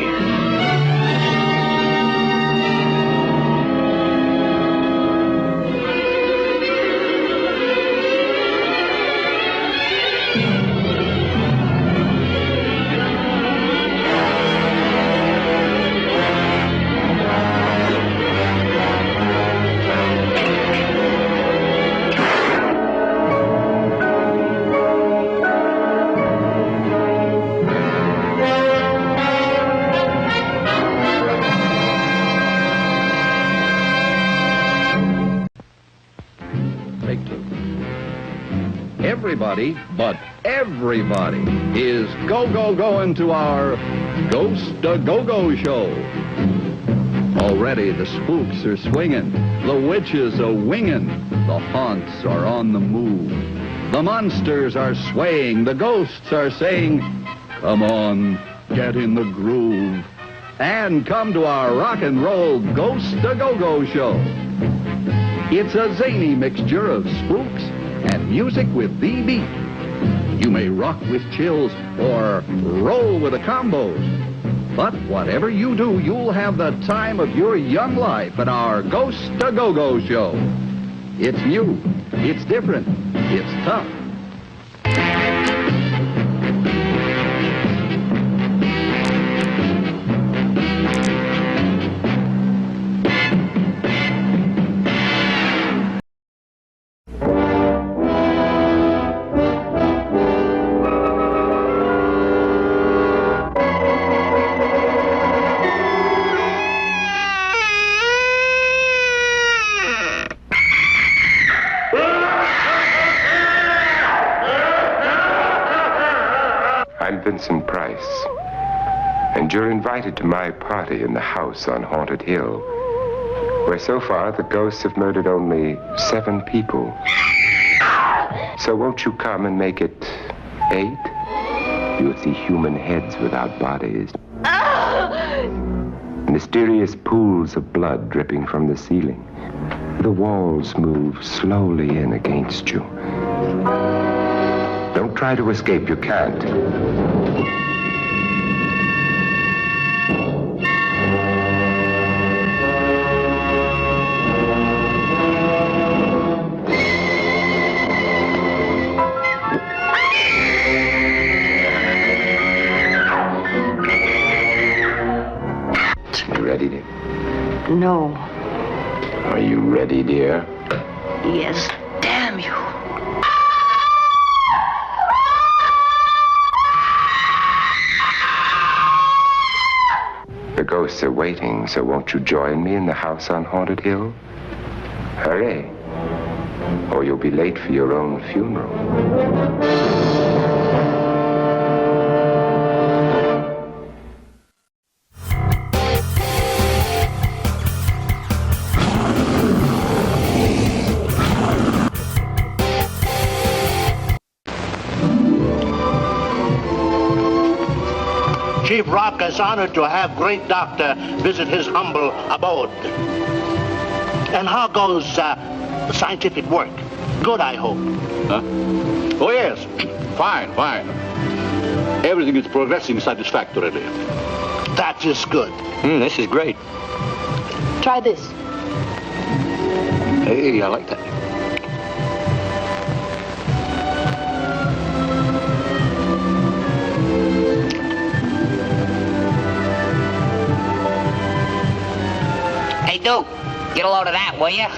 Everybody, but everybody, is going to our Ghost-A-Go-Go show. Already the spooks are swinging, the witches are winging, the haunts are on the move. The monsters are swaying, the ghosts are saying, come on, get in the groove. And come to our rock and roll Ghost-A-Go-Go show. It's a zany mixture of spooks and music with the beat. You may rock with chills or roll with the combos. But whatever you do, you'll have the time of your young life at our Ghost-A-Go-Go show. It's new, it's different, it's tough. Vincent Price, and you're invited to my party in the house on Haunted Hill, where so far the ghosts have murdered only 7 people. So won't you come and make it 8? You'll see human heads without bodies. Mysterious pools of blood dripping from the ceiling. The walls move slowly in against you. Don't try to escape, you can't. You ready, dear? No. Are you ready, dear? Yes, damn you. The ghosts are waiting, so won't you join me in the house on Haunted Hill? Hurry, or you'll be late for your own funeral. Chief Rock is honored to have great doctor visit his humble abode. And how goes scientific work? Good, I hope. Huh? Oh, yes. Fine. Everything is progressing satisfactorily. That is good. This is great. Try this. Hey, I like that. Hey, Duke, get a load of that, will you?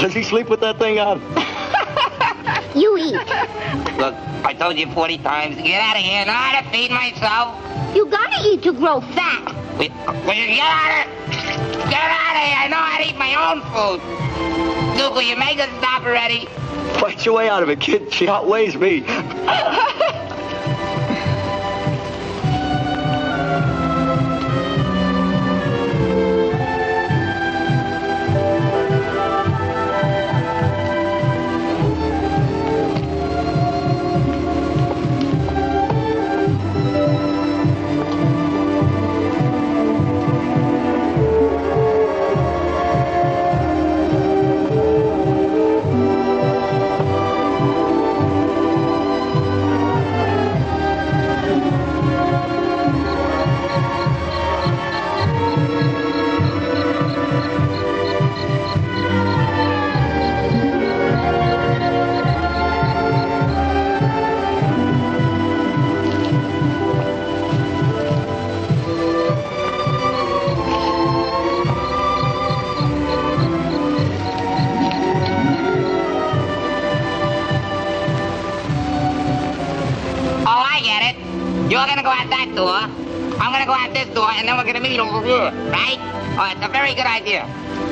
Does he sleep with that thing on? You eat. Look, I told you 40 times, get out of here, know how to feed myself. You gotta eat to grow fat. Will you get out of here, I know how to eat my own food. Duke, will you make us stop already? Fight your way out of it, kid. She outweighs me. You're gonna go out that door, I'm gonna go out this door, and then we're gonna meet over here, right? Oh, it's a very good idea.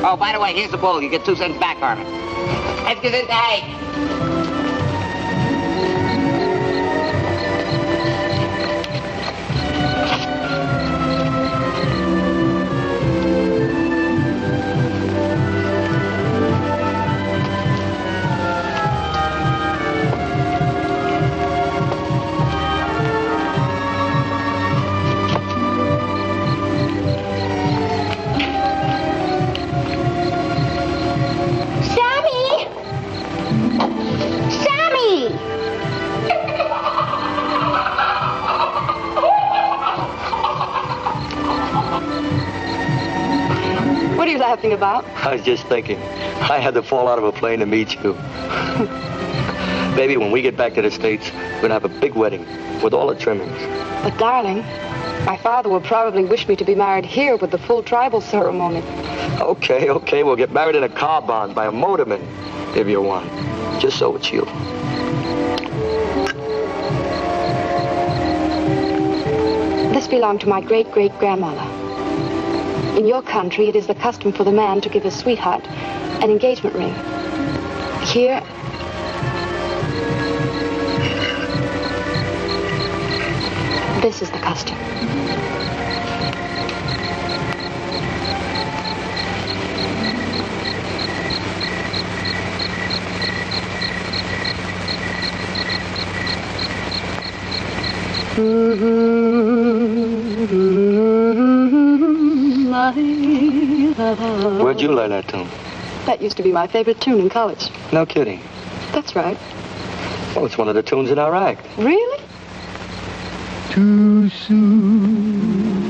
Oh, by the way, here's the bull. You get 2 cents back on it. Let's get this, hey. Laughing about? I was just thinking. I had to fall out of a plane to meet you. Baby, when we get back to the States, we're gonna have a big wedding with all the trimmings. But, darling, my father will probably wish me to be married here with the full tribal ceremony. Okay. We'll get married in a car barn by a motorman, if you want. Just so it's you. This belonged to my great-great-grandmother. In your country, it is the custom for the man to give his sweetheart an engagement ring. Here, This is the custom. Where'd you learn that tune? That used to be my favorite tune in college. No kidding. That's right. Well, it's one of the tunes in our act. Really? Too soon.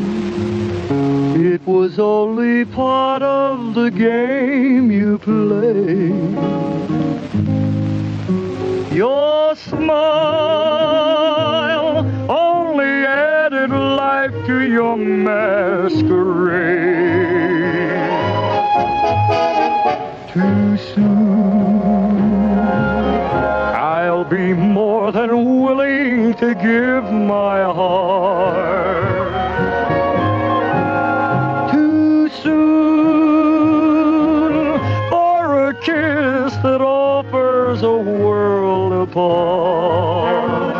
It was only part of the game you played. Your smile only added life to your masquerade. Too soon. I'll be more than willing to give my heart. Too soon for a kiss that offers a world apart.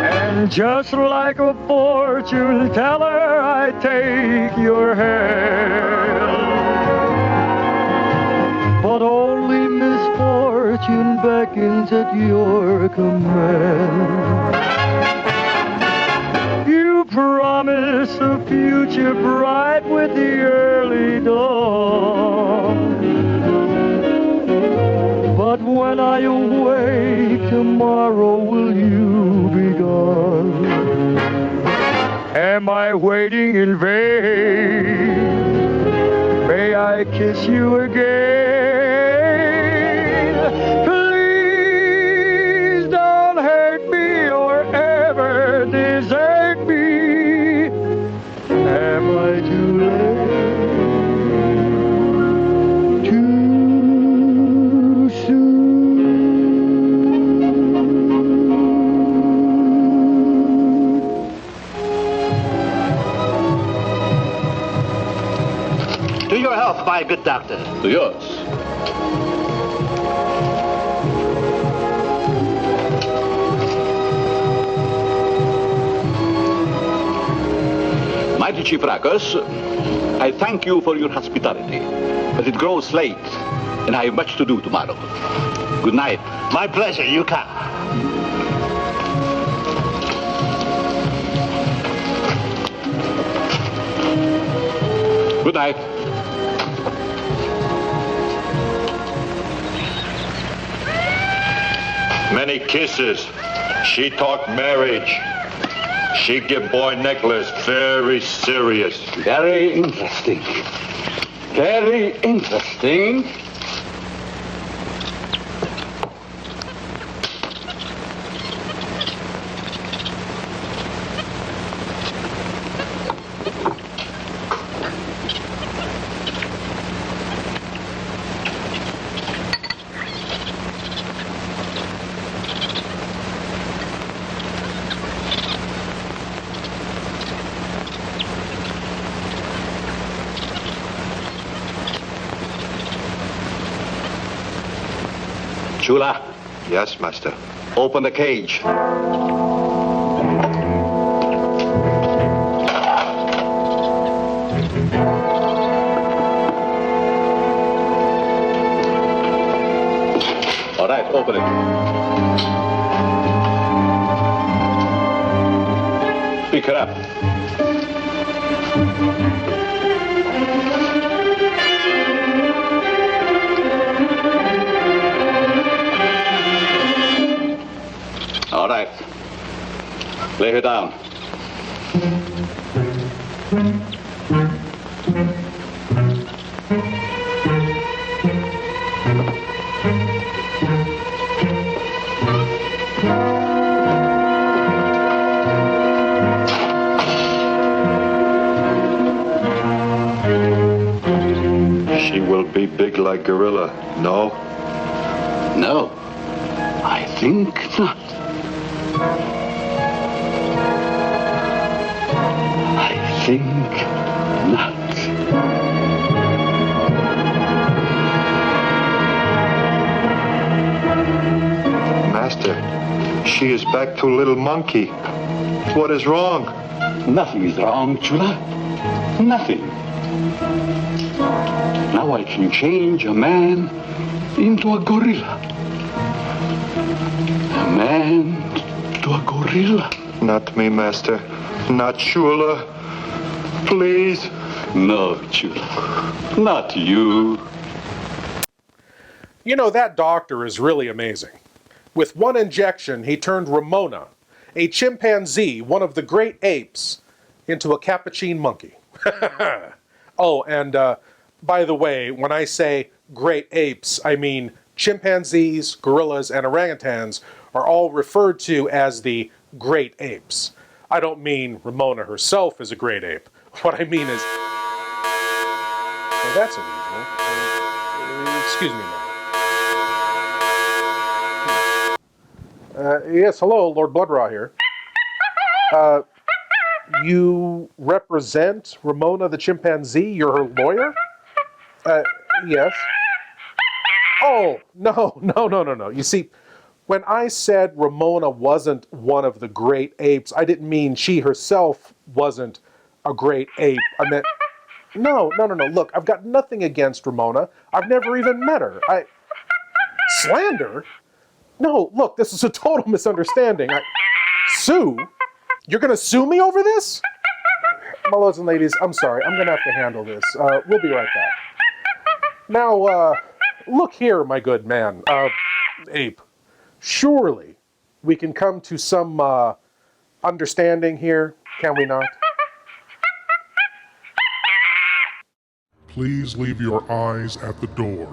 And just like a fortune teller, I take your hand. But only misfortune beckons at your command. You promise a future bright with the early dawn. But when I awake tomorrow, will you be gone? Am I waiting in vain? May I kiss you again? Please don't hurt me or ever desert me. Am I too late? Too To your health, my good doctor. To yours. Mighty Chief Rackus, I thank you for your hospitality, but it grows late, and I have much to do tomorrow. Good night. My pleasure, you can. Good night. Many kisses. She talk marriage. She give boy necklace very serious. Very interesting. Very interesting. Chula. Yes, master. Open the cage. All right, open it. Pick her up. All right. Lay her down. She will be big like gorilla, no? No, I think not. I think not. Master, She is back to little monkey. What is wrong? Nothing is wrong, Chula. Nothing. Now I can change a man into a gorilla. A man to a gorilla. Not me, master. Not Chula. Please. No, Chula. Not you. You know, that doctor is really amazing. With one injection, he turned Ramona, a chimpanzee, one of the great apes, into a capuchin monkey. Oh, and by the way, when I say great apes, I mean chimpanzees, gorillas, and orangutans are all referred to as the great apes. I don't mean Ramona herself is a great ape. What I mean is... Oh, that's unusual. Excuse me a moment. Yes, hello, Lord Blood-Rah here. You represent Ramona the chimpanzee? You're her lawyer? Yes. Oh, no. You see, when I said Ramona wasn't one of the great apes, I didn't mean she herself wasn't a great ape. I meant... No. Look, I've got nothing against Ramona. I've never even met her. Slander? No, look, this is a total misunderstanding. Sue? You're going to sue me over this? My lords and ladies, I'm sorry. I'm going to have to handle this. We'll be right back. Now, look here, my good man. Ape. Surely we can come to some understanding here, can we not? Please leave your eyes at the door.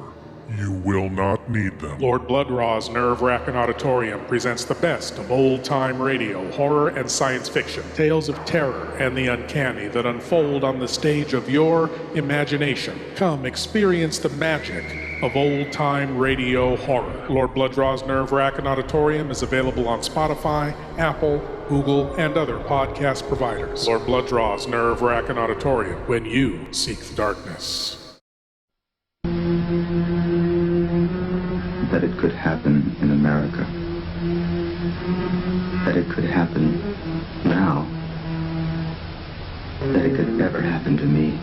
You will not need them. Lord Blood-Rah's Nerve-Wrackin Auditorium presents the best of old-time radio, horror, and science fiction. Tales of terror and the uncanny that unfold on the stage of your imagination. Come experience the magic of old-time radio horror. Lord Blood-Rah's Nerve-Wrackin Auditorium is available on Spotify, Apple, Google, and other podcast providers. Lord Blood-Rah's Nerve-Wrackin Auditorium, when you seek the darkness. That it could happen in America. That it could happen now. That it could ever happen to me.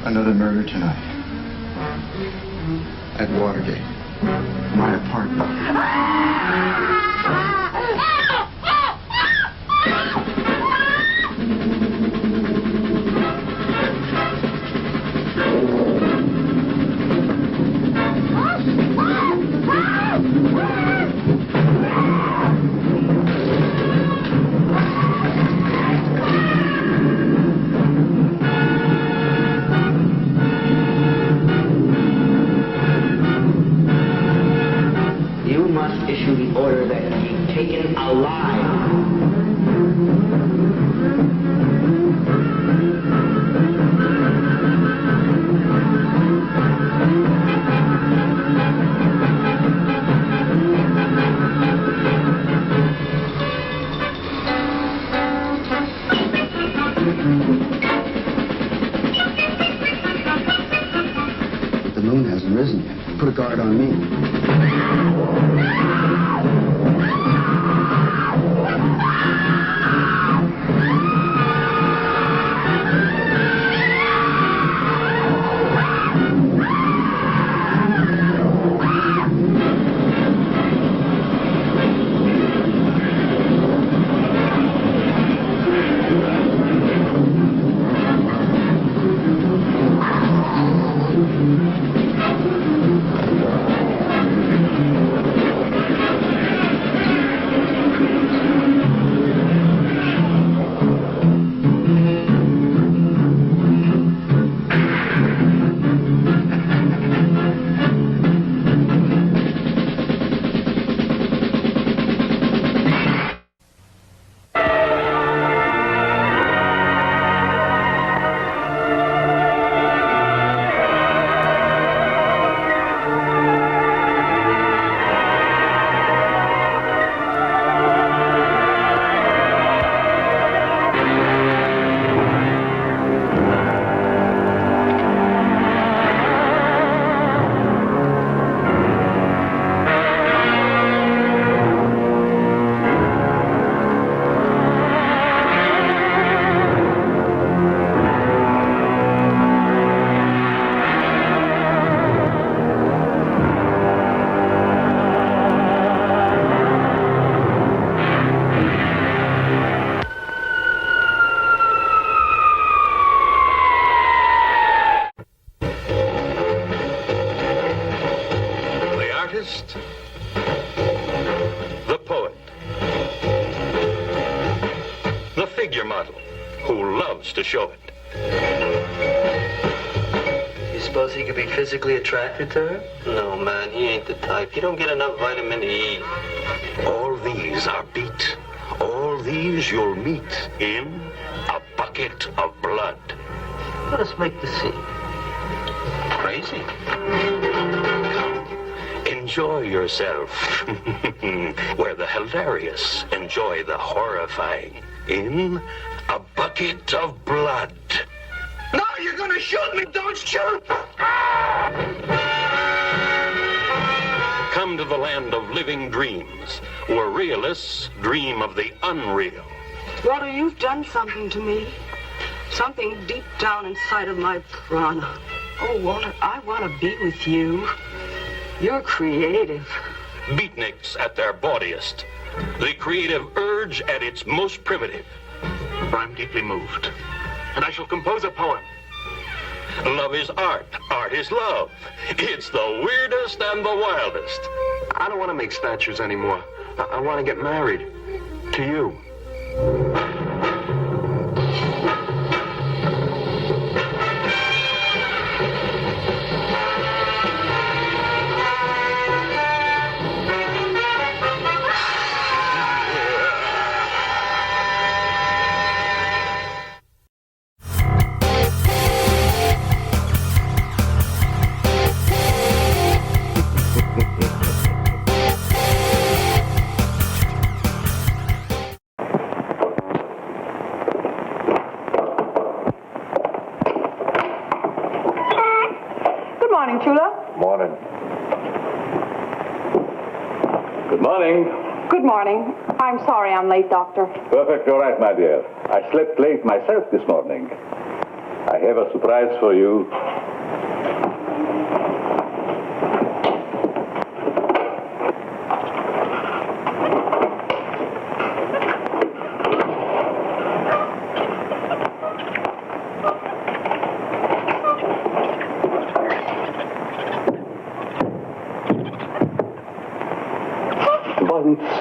Another murder tonight. At Watergate. My apartment. Issue the order that he be taken alive. But the moon hasn't risen yet. Put a guard on me. wants to show it. You suppose he could be physically attracted to her? No, man, he ain't the type. He don't get enough vitamin E. All these are beat. All these you'll meet in a bucket of blood. Let us make the scene. Crazy. Come, enjoy yourself. Where the hilarious enjoy the horrifying. In a bucket of blood. No, you're gonna shoot me! Don't shoot! Come to the land of living dreams, where realists dream of the unreal. Walter, you've done something to me. Something deep down inside of my prana. Oh, Walter, I want to be with you. You're creative. Beatniks at their bawdiest. The creative urge at its most primitive. I'm deeply moved, and I shall compose a poem. Love is art. Art is love. It's the weirdest and the wildest. I don't want to make statues anymore. I want to get married. To you. Morning. Good morning. Good morning. I'm sorry I'm late, Doctor. Perfectly all right, my dear. I slept late myself this morning. I have a surprise for you.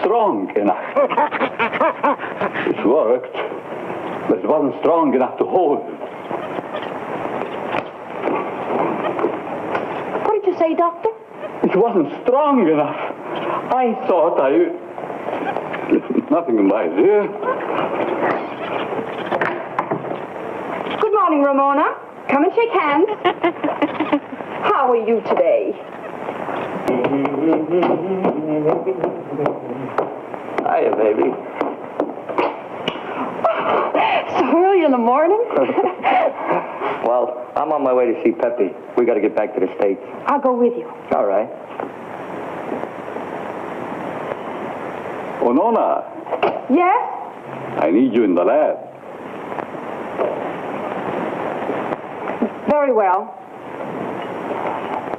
Strong enough. It worked, but it wasn't strong enough to hold. What did you say, Doctor? It wasn't strong enough. I thought Nothing, my dear. Good morning, Ramona. Come and shake hands. How are you today? Hiya, baby. So early in the morning? Well, I'm on my way to see Pepe. We got to get back to the States. I'll go with you. All right. Oh, Nona. Yes? I need you in the lab. Very well.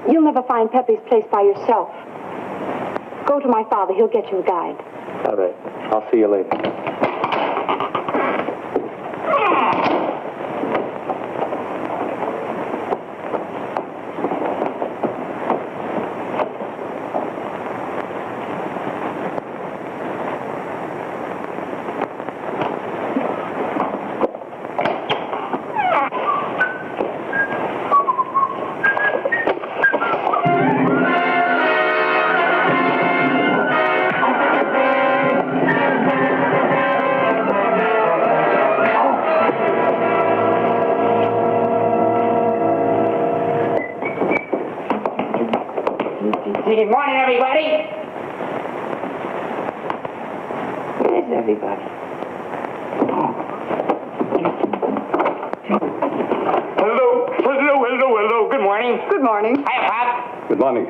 You'll never find Pepe's place by yourself. Go to my father. He'll get you a guide. All right. I'll see you later. Good morning, everybody. Where's everybody? Hello. Good morning. Good morning. Hiya, Pop. Good morning.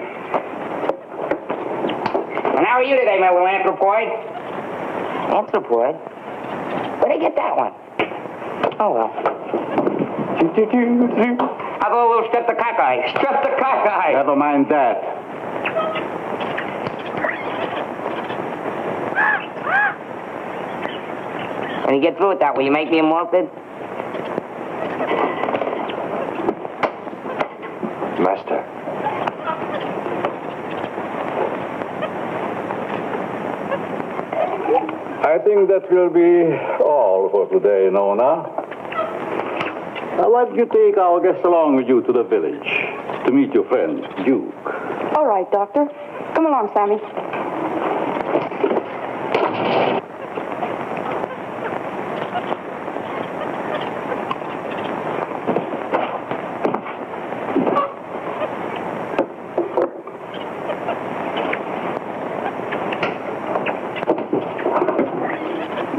And how are you today, my little anthropoid? Anthropoid? Where'd I get that one? Oh, well. How about a little streptococcus? Streptococcus! Never mind that. When you get through with that, will you make me a morphid? Master. I think that will be all for today, Nona. Why don't you take our guest along with you to the village to meet your friend, Duke? All right, Doctor. Come along, Sammy.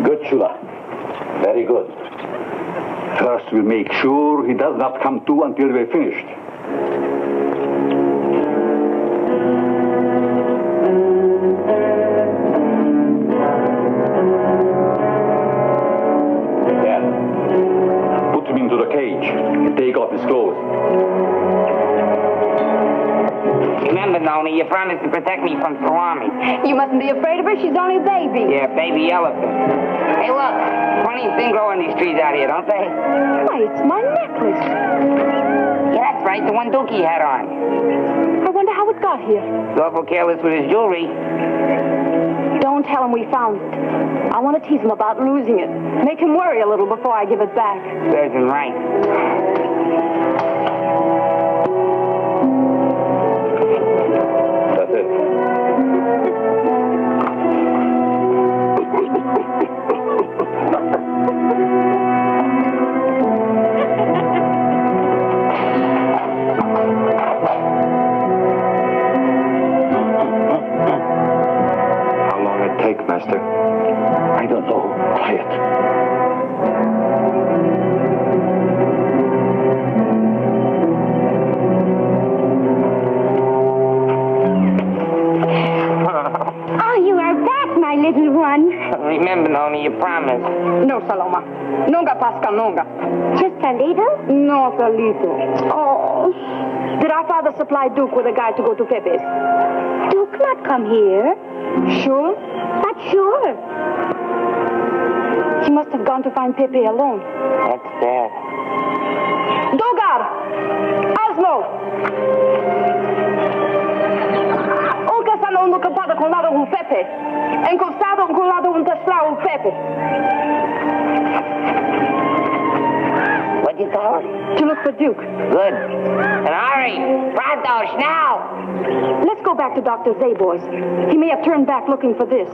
Good, Shula. Very good. First, we'll make sure he does not come to until we're finished. Then, put him into the cage and take off his clothes. Remember, Noni, you promised to protect me from Salami. You mustn't be afraid of her. She's only a baby. Yeah, baby elephant. Hey, look. Funny thing growing these trees out here, don't they? Why, it's my necklace. Yeah, that's right. The one Dookie had on. I wonder how it got here. He's awful careless with his jewelry. Don't tell him we found it. I want to tease him about losing it. Make him worry a little before I give it back. Serves him right. That's it. How long it take, Master? I don't know. Quiet. Oh, you are back, my little one. Remember, Noni, you promised. No, Saloma. Nunca pasca nunca. Just a little? Not a little. Oh. Did our father supply Duke with a guide to go to Pepe's? Duke not come here. Sure? But sure. He must have gone to find Pepe alone. That's bad. Dogar! Oslo! O casano no campado com lado um Pepe. Encostado com lado um teslau Pepe. What'd you call it? To look for Duke. Good. And hurry! Pronto, now! Let's go back to Dr. Zabor's. He may have turned back looking for this.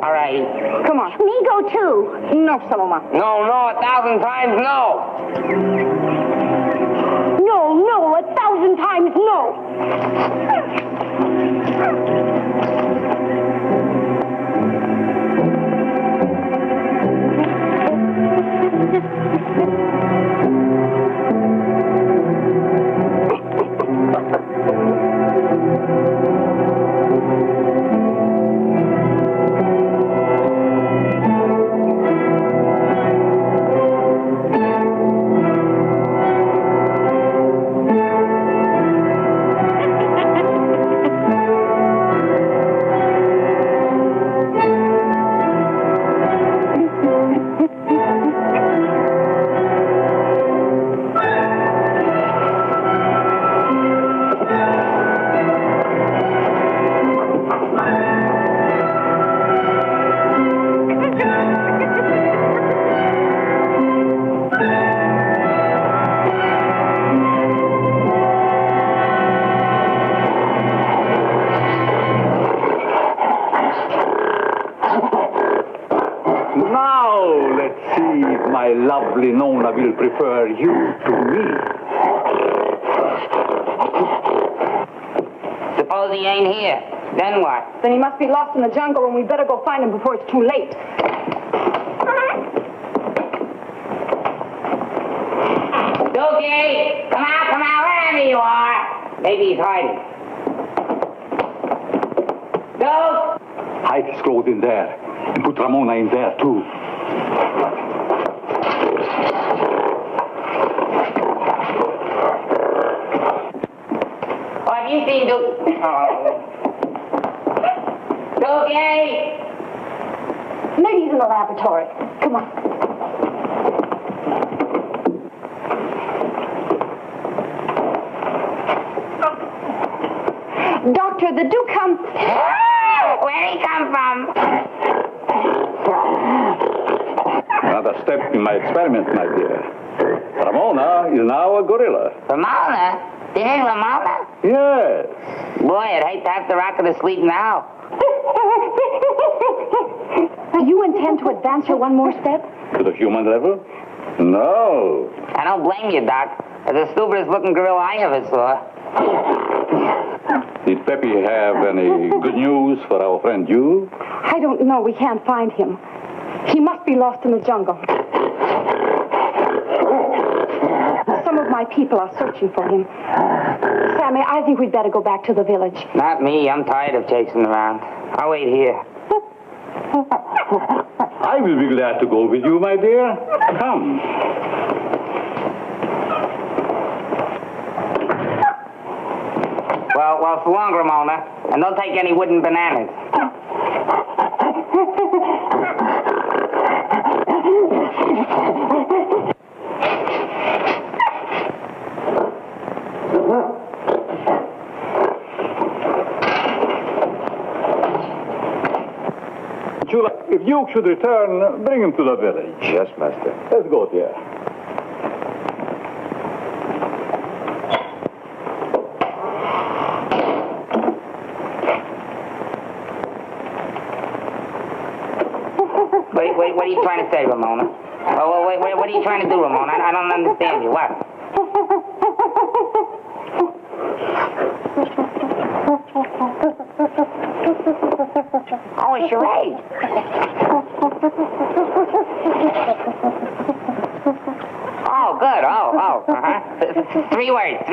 All right. Come on. Me go too. No, Saloma. No, 1,000 times no. No, 1,000 times no. My lovely Nona will prefer you to me. Suppose he ain't here. Then what? Then he must be lost in the jungle, and we better go find him before it's too late. Dookie! Come out, wherever you are. Maybe he's hiding. Duke! Hide his clothes in there, and put Ramona in there, too. What have you seen, Duke? Oh. Dookie! Maybe he's in the laboratory. Come on. Doctor, the Duke come. Where'd he come from? Another step in my experiment, my dear. Ramona is now a gorilla. Ramona? This is Ramona? Yes. Boy, I'd hate to have to rock her to sleep now. Do you intend to advance her one more step? To the human level? No. I don't blame you, Doc. They're the stupidest looking gorilla I ever saw. Did Peppy have any good news for our friend you? I don't know. We can't find him. He must be lost in the jungle. Some of my people are searching for him. Sammy, I think we'd better go back to the village. Not me. I'm tired of chasing around. I'll wait here. I will be glad to go with you, my dear. Come. Well, so long, Ramona. And don't take any wooden bananas. Chula, if you should return, bring him to the village. Yes, master. Let's go, dear. Wait, what are you trying to say, Ramona? Oh, wait, what are you trying to do, Ramona? I don't understand you. What? Oh, a charade. Oh, good. Oh, uh-huh. Three words.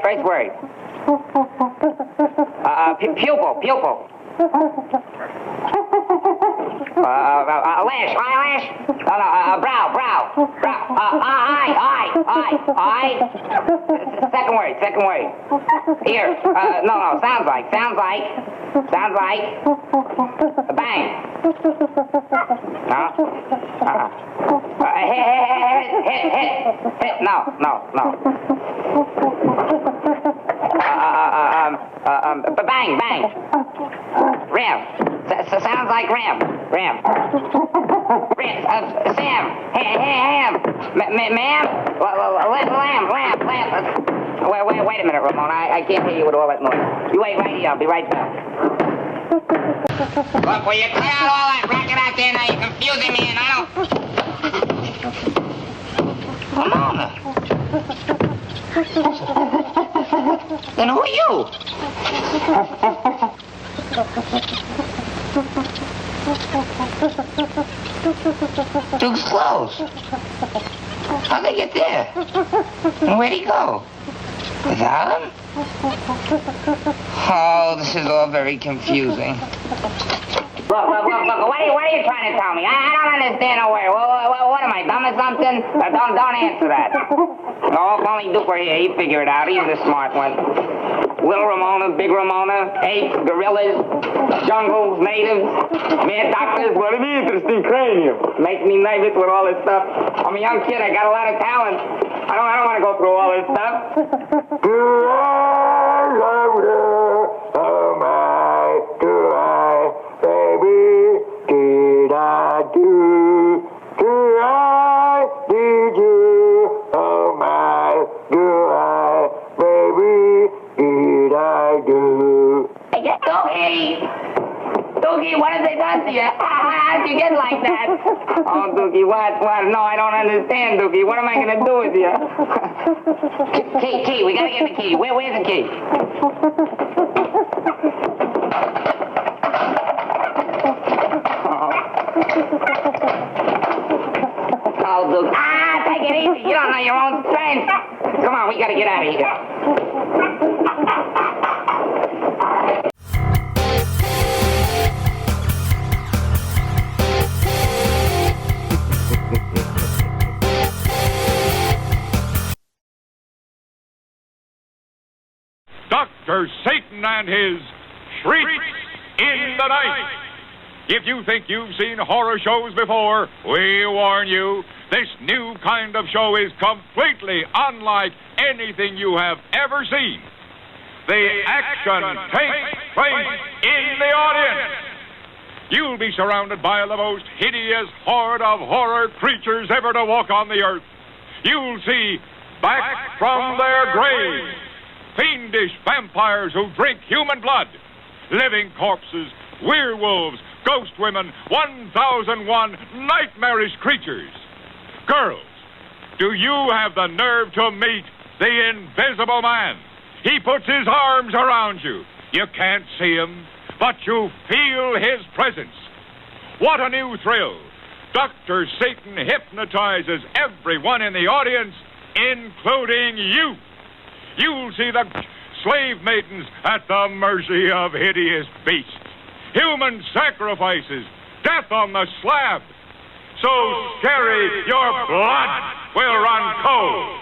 First word. Pupil. Eyelash. No, brow. Eye. Second word. Ear. No, sounds like. Bang. Hit. No. Bang. Ram. Sounds like ram. Sam. Ham. Ma'am. Lamb. Wait a minute, Ramona. I can't hear you with all that noise. You wait right here. I'll be right back. Look, will you clear out all that racket out there now? You're confusing me and I don't... Ramona. Then who are you? Duke's clothes. How'd they get there? And where'd he go? Without him? Oh, this is all very confusing. Look, what are you trying to tell me? I don't understand a word. What am I, dumb or something? Don't answer that. Oh, if only Duke were here, he'd figure it out. He's a smart one. Little Ramona, big Ramona, apes, gorillas, jungles, natives, mad doctors. What an interesting cranium. Makes me nervous with all this stuff. I'm a young kid. I got a lot of talent. I don't want to go through all this stuff. Do I love you? Oh my, do I, baby? Did I do? Do I need you? Oh my, do I, baby? Did I do? Hey, Doogie, what have they done to you? How'd you get like that? Oh, Doogie, what? No, I don't understand, Doogie. What am I going to do with you? Key, we got to get the key. Where's the key? Oh, Doogie. Take it easy. You don't know your own strength. Come on, we got to get out of here. Dr. Satan and his Shrieks in the Night. If you think you've seen horror shows before, we warn you, this new kind of show is completely unlike anything you have ever seen. The action takes place in the audience. You'll be surrounded by the most hideous horde of horror creatures ever to walk on the earth. You'll see back from their graves fiendish vampires who drink human blood, living corpses, werewolves, ghost women, 1001 nightmarish creatures. Girls, do you have the nerve to meet the Invisible Man? He puts his arms around you. You can't see him, but you feel his presence. What a new thrill. Dr. Satan hypnotizes everyone in the audience, including you. You'll see the slave maidens at the mercy of hideous beasts, human sacrifices, death on the slab. So scary, your blood will run cold.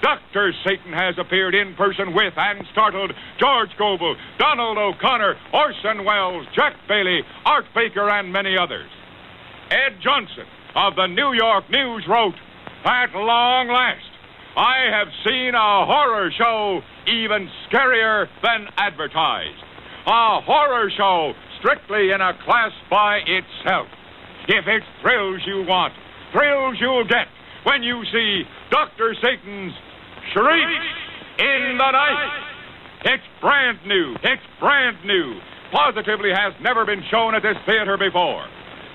Dr. Satan has appeared in person with and startled George Goebel, Donald O'Connor, Orson Welles, Jack Bailey, Art Baker, and many others. Ed Johnson of the New York News wrote, "At long last, I have seen a horror show even scarier than advertised. A horror show strictly in a class by itself. If it's thrills you want, thrills you'll get when you see Dr. Satan's Shriek in the Night. It's brand new. It's brand new. Positively has never been shown at this theater before.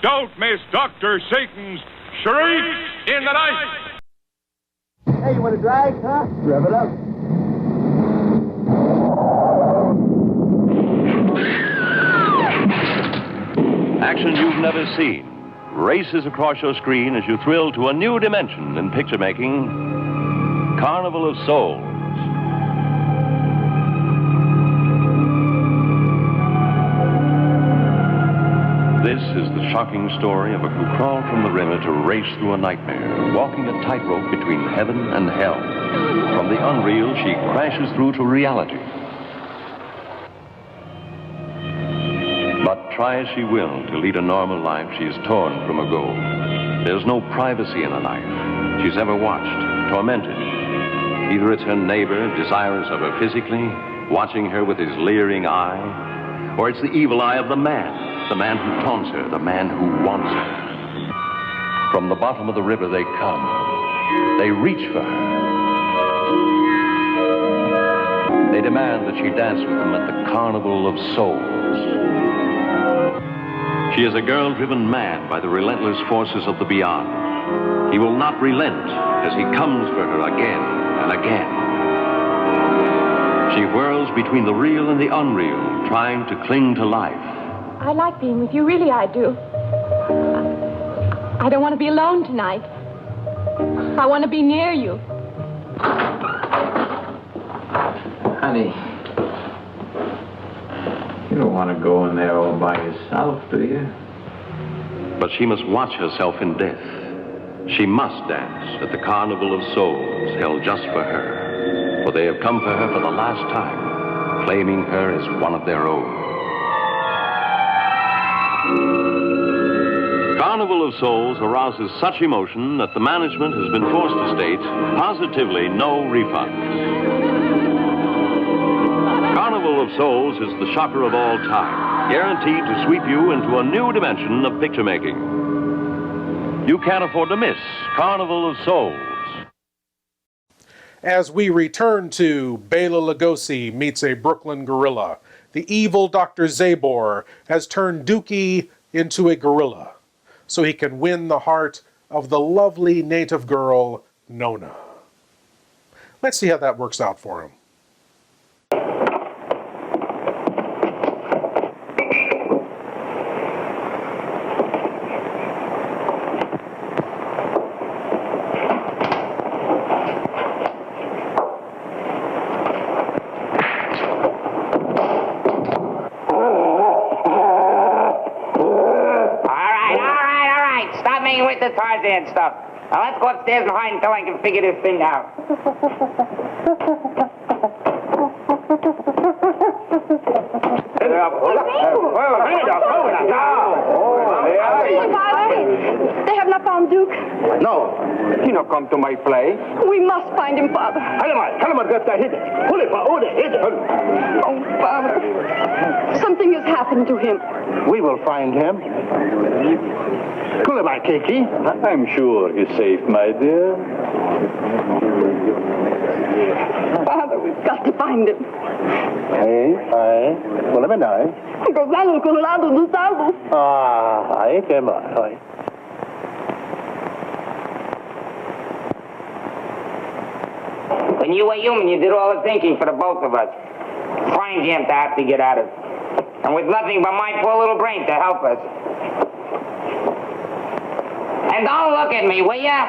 Don't miss Dr. Satan's Shriek in the Night." Hey, you want to drag, huh? Rev it up. Action you've never seen races across your screen as you thrill to a new dimension in picture making. Carnival of Souls. This is the shocking story of a who crawled from the river to race through a nightmare, walking a tightrope between heaven and hell. From the unreal, she crashes through to reality. But try as she will to lead a normal life, she is torn from her goal. There's no privacy in a life she's ever watched, tormented. Either it's her neighbor, desirous of her physically, watching her with his leering eye, or it's the evil eye of the man who taunts her, the man who wants her. From the bottom of the river they come. They reach for her. They demand that she dance with them at the Carnival of Souls. She is a girl driven mad by the relentless forces of the beyond. He will not relent as he comes for her again and again. She whirls between the real and the unreal, trying to cling to life. I like being with you, really I do. I don't want to be alone tonight. I want to be near you. Honey, you don't want to go in there all by yourself, do you? But she must watch herself in death. She must dance at the Carnival of Souls held just for her. For they have come for her for the last time, claiming her as one of their own. Carnival of Souls arouses such emotion that the management has been forced to state positively no refunds. Carnival of Souls is the shocker of all time, guaranteed to sweep you into a new dimension of picture making. You can't afford to miss Carnival of Souls. As we return to Bela Lugosi meets a Brooklyn gorilla, the evil Dr. Zabor has turned Dookie into a gorilla so he can win the heart of the lovely native girl, Nona. Let's see how that works out for him. The Tarzan stuff. Now let's go upstairs and hide until I can figure this thing out. Father, they have not found Duke. No, he not come to my play. We must find him, Father. Oh, Father, something has happened to him. We will find him. I'm sure he's safe, my dear. Father, we've got to find him. Colorado do Salvo. When you were human, you did all the thinking for the both of us. Fine jam to have to get out of. And with nothing but my poor little brain to help us. And don't look at me, will ya?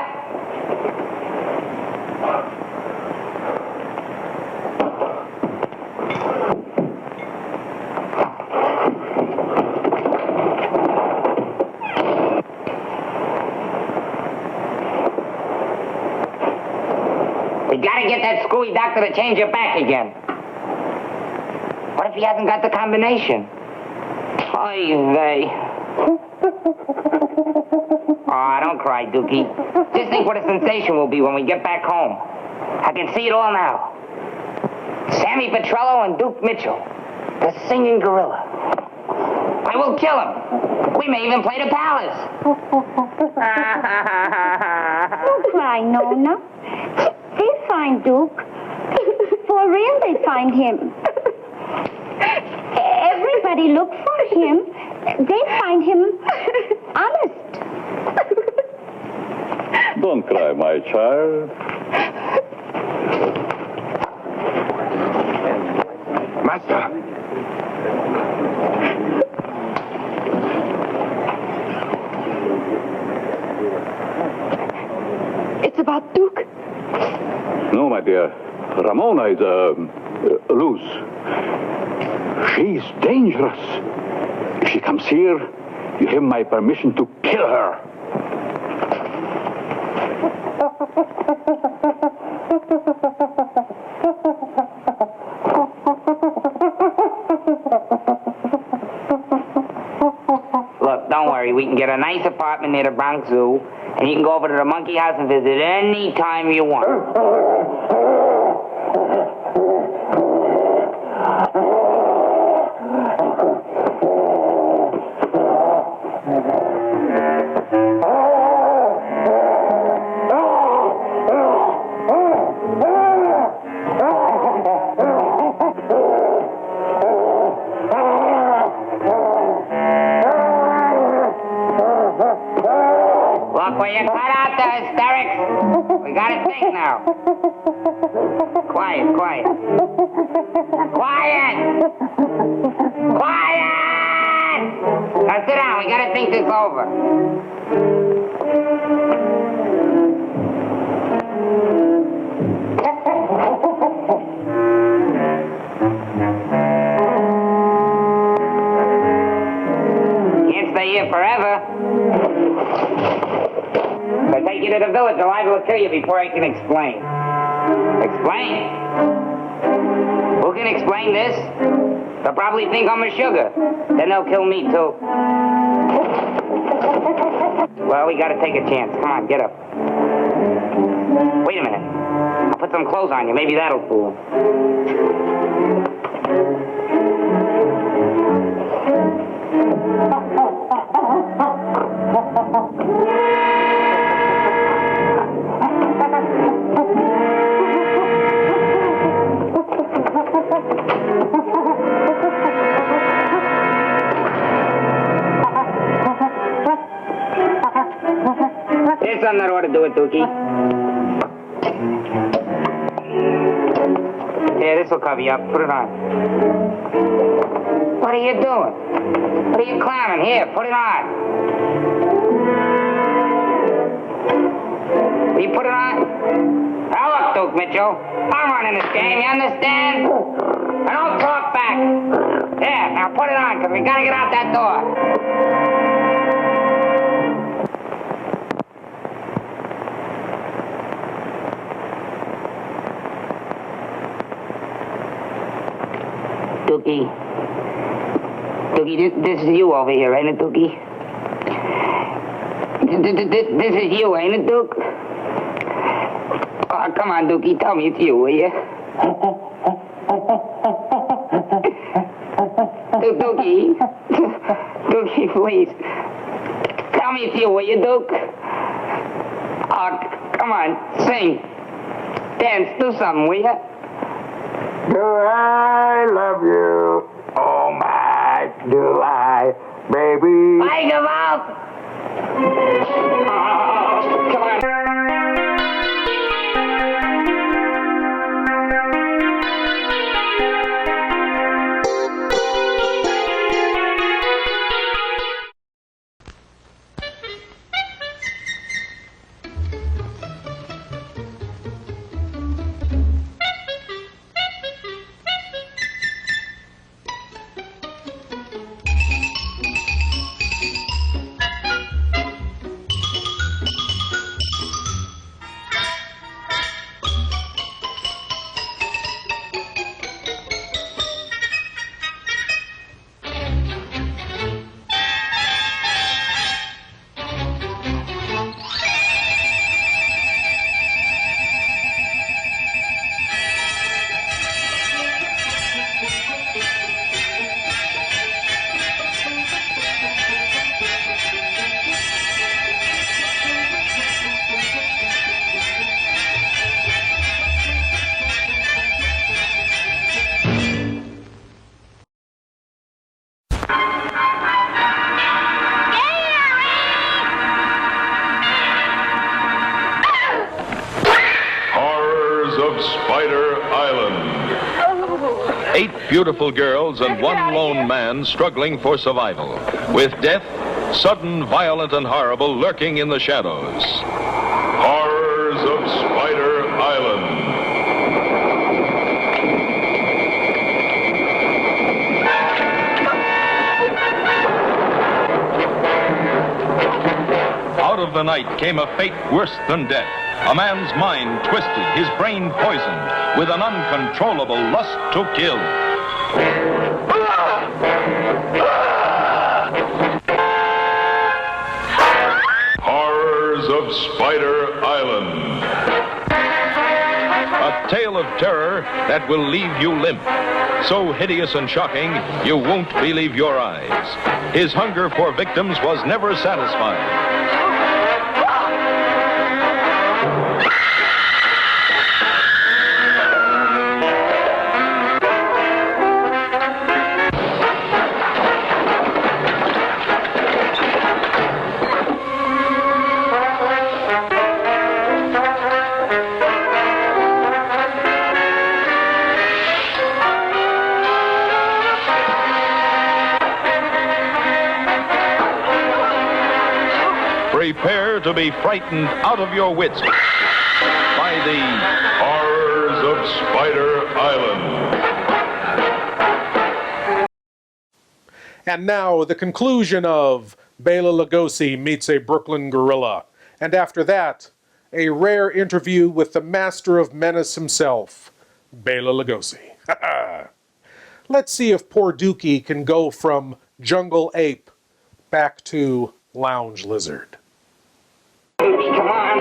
We gotta get that screwy doctor to change it back again. What if he hasn't got the combination? Oy vey. Oh, don't cry, Dookie. Just think what a sensation will be when we get back home. I can see it all now. Sammy Petrello and Duke Mitchell, the singing gorilla. I will kill him. We may even play the palace. Don't cry, Nona. They'll find Duke. For real, they find him. Everybody look for him. They find him honest. Don't cry, my child. Master. It's about Duke. No, my dear. Ramona is loose. She's dangerous. If she comes here, you have my permission to kill her. Look, don't worry. We can get a nice apartment near the Bronx Zoo, and you can go over to the monkey house and visit any time you want. Look, will you cut out the hysterics? We gotta think now. Quiet, quiet. Quiet! Quiet! Now sit down, we gotta think this over. Can't stay here forever. If I take you to the village, the live will kill you before I can explain. Explain? Who can explain this? They'll probably think I'm a sugar. Then they'll kill me, too. Well, we gotta take a chance. Come on, get up. Wait a minute. I'll put some clothes on you. Maybe that'll fool them. There's something that ought to do it, Dookie. Here, this will cover you up. Put it on. What are you doing? What are you clowning? Here, put it on. Will you put it on? Now look, Duke Mitchell. I'm running this game, you understand? And don't talk back. There, now put it on, because we gotta get out that door. Dookie, this is you over here, ain't it, Dookie? This is you, ain't it, Duke? Oh, come on, Dookie, tell me it's you, will you? Dookie. Dookie, please. Tell me it's you, will you, Duke? Oh, come on, sing. Dance, do something, will you? Do I love you? Oh my, do I, baby? I give up! Oh, come on. Beautiful girls and one lone man struggling for survival, with death, sudden, violent, and horrible, lurking in the shadows. Horrors of Spider Island. Out of the night came a fate worse than death. A man's mind twisted, his brain poisoned, with an uncontrollable lust to kill. Horrors of Spider Island. A tale of terror that will leave you limp. So hideous and shocking, you won't believe your eyes. His hunger for victims was never satisfied. Prepare to be frightened out of your wits by the Horrors of Spider Island. And now the conclusion of Bela Lugosi meets a Brooklyn gorilla. And after that, a rare interview with the master of menace himself, Bela Lugosi. Let's see if poor Dookie can go from jungle ape back to lounge lizard. Come on.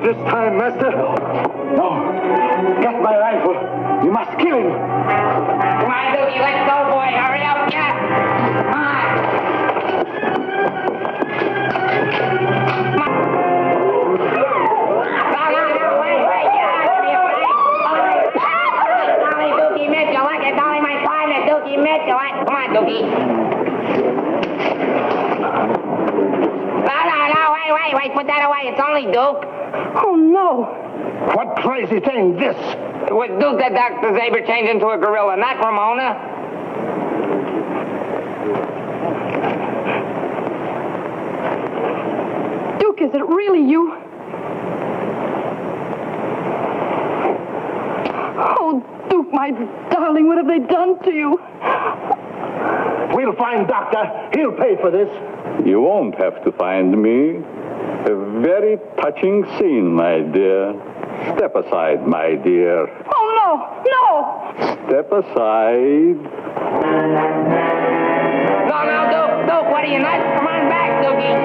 This time, master? No. Get my rifle. You must kill him. Come on, Dookie, let's go, boy. Hurry up, yeah. Come on. Wait, Dolly, Dookie Mitchell, look at Dolly, my partner, Dookie Mitchell. Come on, Dookie. No, wait. wait, put that away. It's only Duke. Oh, no. What crazy thing this? It was Duke that Dr. Zaber changed into a gorilla, not Ramona. Duke, is it really you? Oh, Duke, my darling, what have they done to you? We'll find Doctor. He'll pay for this. You won't have to find me. A very touching scene, my dear. Step aside, my dear. Oh, no. Step aside. No, Duke, what are you nuts? Come on back, Dookie.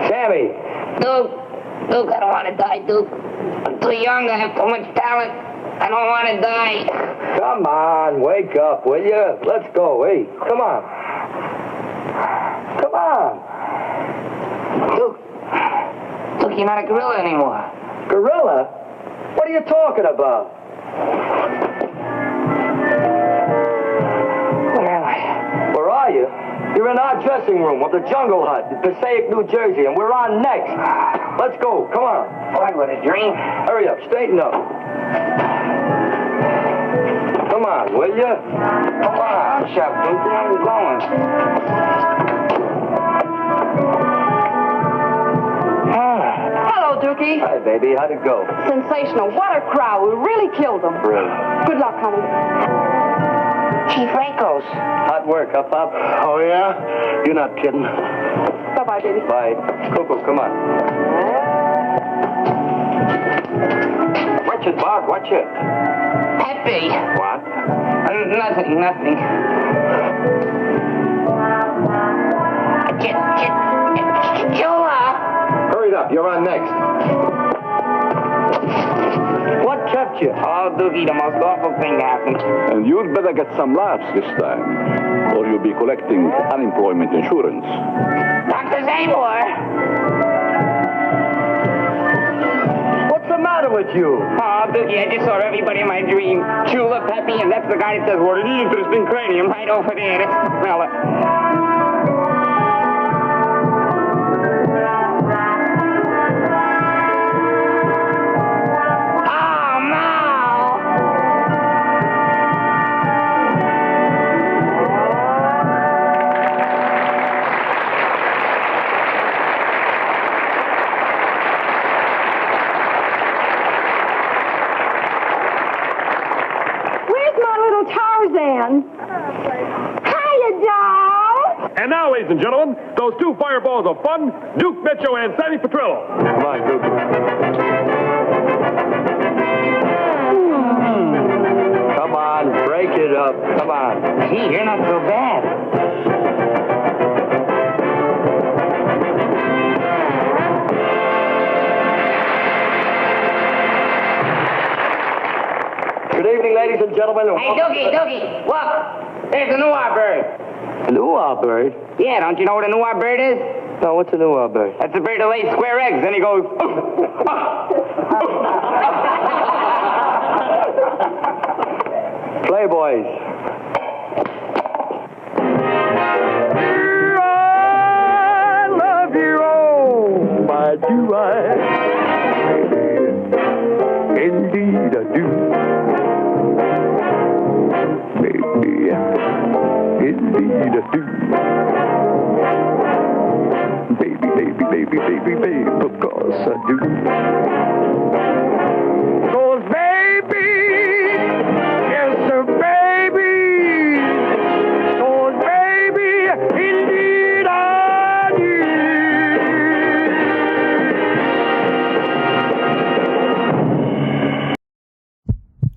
Sammy. Duke, I don't want to die, Duke. I'm too young. I have too much talent. I don't want to die. Come on, wake up, will you? Let's go. Hey, come on. Come on. Duke, you're not a gorilla anymore. Gorilla? What are you talking about? Where am I? Where are you? You're in our dressing room of the Jungle Hut in Passaic, New Jersey, and we're on next. Let's go. Come on. Boy, what a dream. Hurry up. Straighten up. Come on, will you? Come on. Shut up, Duke. Where are we going? Hello, Dookie. Hi, baby. How'd it go? Sensational. What a crowd. We really killed them. Really? Good luck, honey. Chief Rankos. Hot work, huh, Pop? Oh, yeah? You're not kidding. Bye-bye, baby. Bye. Cuckoo, come on. Watch it, Bart. Watch it. Pepe. What? Nothing. Killer. Hurry up. You're on next. What kept you? Oh, Dookie, the most awful thing happened. And you'd better get some laughs this time, or you'll be collecting unemployment insurance. Dr. Zabor. What's the matter with you? Oh, Dookie, I just saw everybody in my dream. Chula, Pepe, and that's the guy that says, what an interesting cranium right over there. That's the fella. Hiya, doll. And now, ladies and gentlemen, those two fireballs of fun, Duke Mitchell and Sammy Petrillo. Come on, Duke. Come on, break it up. Come on. Gee, you're not so bad. Good evening, ladies and gentlemen. Hey, Dookie, look. There's a nuar bird. A nuar bird? Yeah, don't you know what a nuar bird is? No, what's a nuar bird? That's a bird that lays square eggs. Then he goes... Playboys. I love you, oh, my do I. Indeed I do. Baby, indeed I do. Baby, of course I do. 'Cause baby, yes sir, baby. 'Cause baby, indeed I do.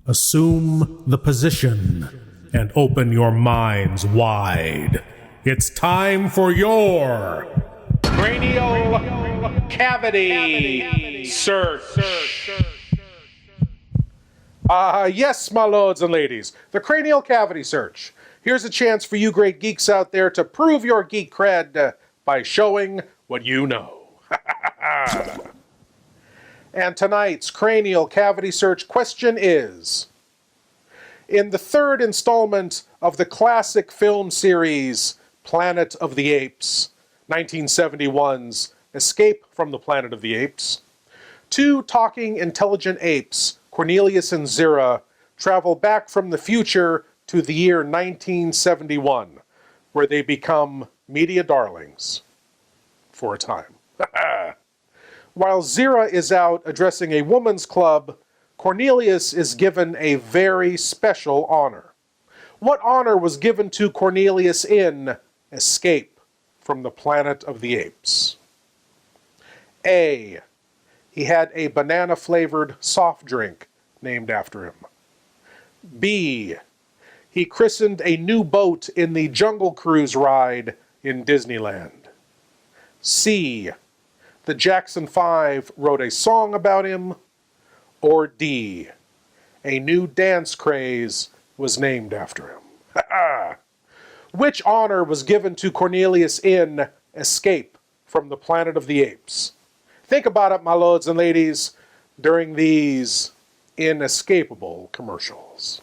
Assume the position and open your minds wide. It's time for your cranial cavity search. Yes, my lords and ladies, the cranial cavity search. Here's a chance for you great geeks out there to prove your geek cred by showing what you know. And tonight's cranial cavity search question is, in the third installment of the classic film series Planet of the Apes, 1971's Escape from the Planet of the Apes, two talking intelligent apes, Cornelius and Zira, travel back from the future to the year 1971, where they become media darlings for a time. While Zira is out addressing a woman's club, Cornelius is given a very special honor. What honor was given to Cornelius in Escape from the Planet of the Apes? A. He had a banana-flavored soft drink named after him. B. He christened a new boat in the Jungle Cruise ride in Disneyland. C. The Jackson 5 wrote a song about him. Or D. A new dance craze was named after him. Which honor was given to Cornelius in Escape from the Planet of the Apes? Think about it, my lords and ladies, during these inescapable commercials.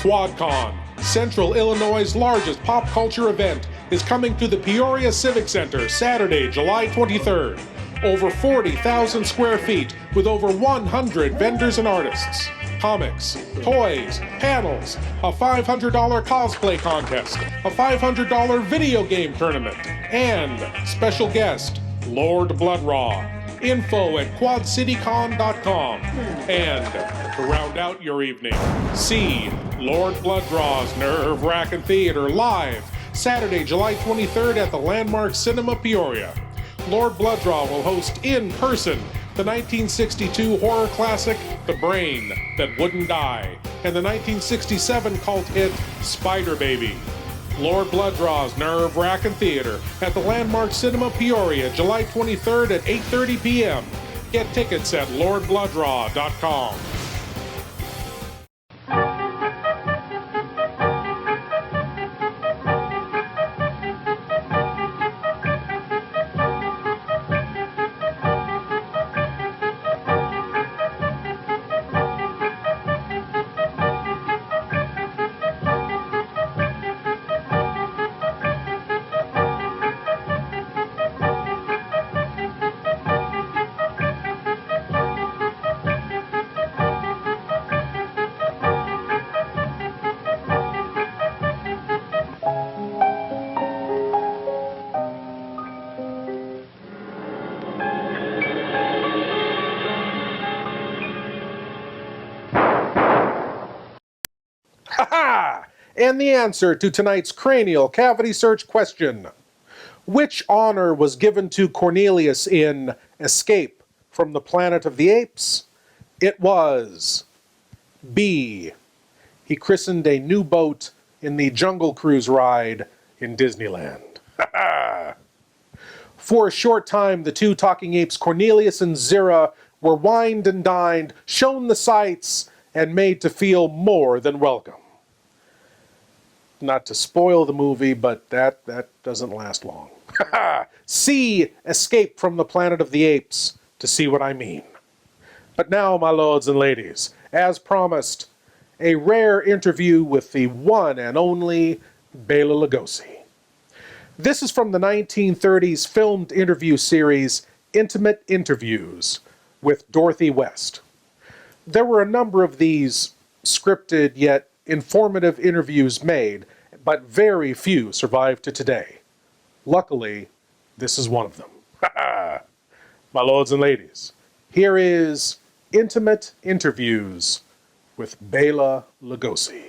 QuadCon, Central Illinois' largest pop culture event, is coming to the Peoria Civic Center Saturday, July 23rd. Over 40,000 square feet with over 100 vendors and artists. Comics, toys, panels, a $500 cosplay contest, a $500 video game tournament, and special guest, Lord Blood-Rah. Info at quadcitycon.com. And to round out your evening, see Lord Blood-Rah's nerve-wracking theater live Saturday, July 23rd at the Landmark Cinema Peoria. Lord Blood-Rah will host in person the 1962 horror classic The Brain That Wouldn't Die and the 1967 cult hit Spider Baby. Lord Blood-Rah's nerve-wracking theater at the Landmark Cinema Peoria, July 23rd at 8:30 p.m. Get tickets at lordbloodrah.com. And the answer to tonight's cranial cavity search question. Which honor was given to Cornelius in Escape from the Planet of the Apes? It was B. He christened a new boat in the Jungle Cruise ride in Disneyland. For a short time, the two talking apes, Cornelius and Zira, were wined and dined, shown the sights, and made to feel more than welcome. Not to spoil the movie, but that doesn't last long. See Escape from the Planet of the Apes to see what I mean. But now, my lords and ladies, as promised, a rare interview with the one and only Bela Lugosi. This is from the 1930s filmed interview series Intimate Interviews with Dorothy West. There were a number of these scripted yet informative interviews made, but very few survive to today. Luckily, this is one of them. My lords and ladies, here is Intimate Interviews with Bela Lugosi.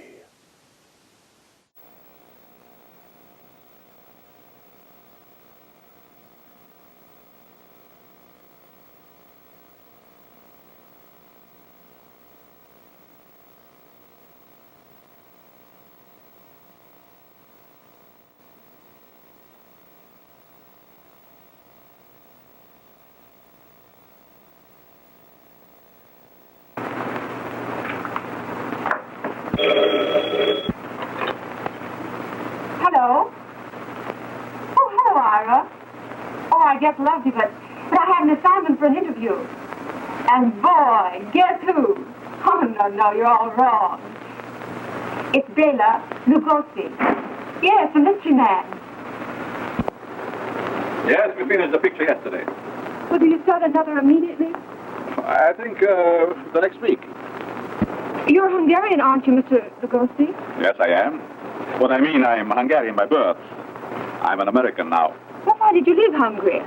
guess loves you, but I have an assignment for an interview. And boy, guess who? Oh, no, you're all wrong. It's Bela, Lugosi. Yes, the mystery man. Yes, we finished the picture yesterday. Well, do you start another immediately? I think the next week. You're Hungarian, aren't you, Mr. Lugosi? Yes, I am. What I mean, I'm Hungarian by birth. I'm an American now. Well, why did you leave Hungary?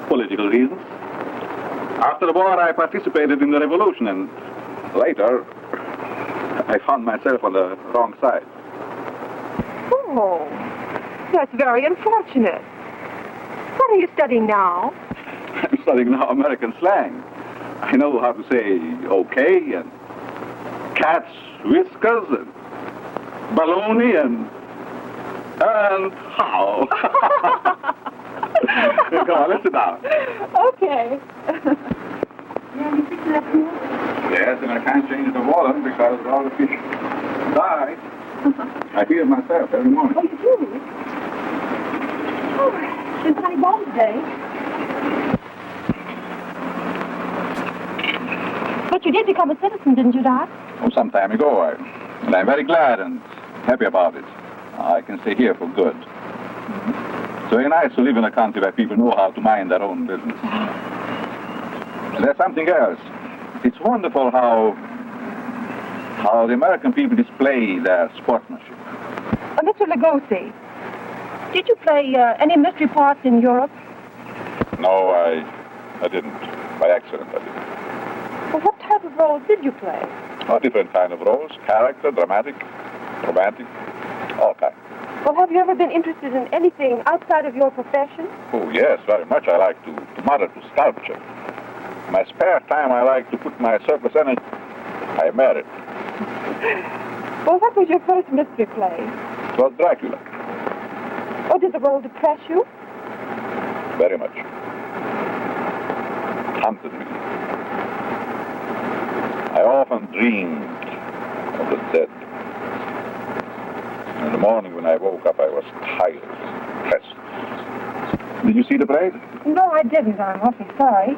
Political reasons. After the war, I participated in the revolution, and later, I found myself on the wrong side. Oh, that's very unfortunate. What are you studying now? I'm studying now American slang. I know how to say okay, and cat's whiskers, and baloney, and how. Come on, let's sit down. Okay. Yeah, you fix that pool? Yes, and I can't change the water because all the fish die. I feed it myself every morning. Oh, you do? Oh, it's sunny ball today. But you did become a citizen, didn't you, Doc? Oh, some time ago, and I'm very glad and happy about it. I can stay here for good. It's very nice to live in a country where people know how to mind their own business. And there's something else. It's wonderful how the American people display their sportsmanship. Mr. Lugosi, did you play any mystery parts in Europe? No, I didn't. By accident, I didn't. Well, what type of roles did you play? Oh, different kind of roles. Character, dramatic, romantic, all kinds. Well, have you ever been interested in anything outside of your profession? Oh, yes, very much. I like to model, to sculpture. In my spare time, I like to put my surplus energy. I married. Well, what was your first mystery play? It was Dracula. Oh, did the role depress you? Very much. Haunted me. I often dreamed of the dead. In the morning when I woke up, I was tired, depressed. Did you see the play? No, I didn't. I'm awfully sorry.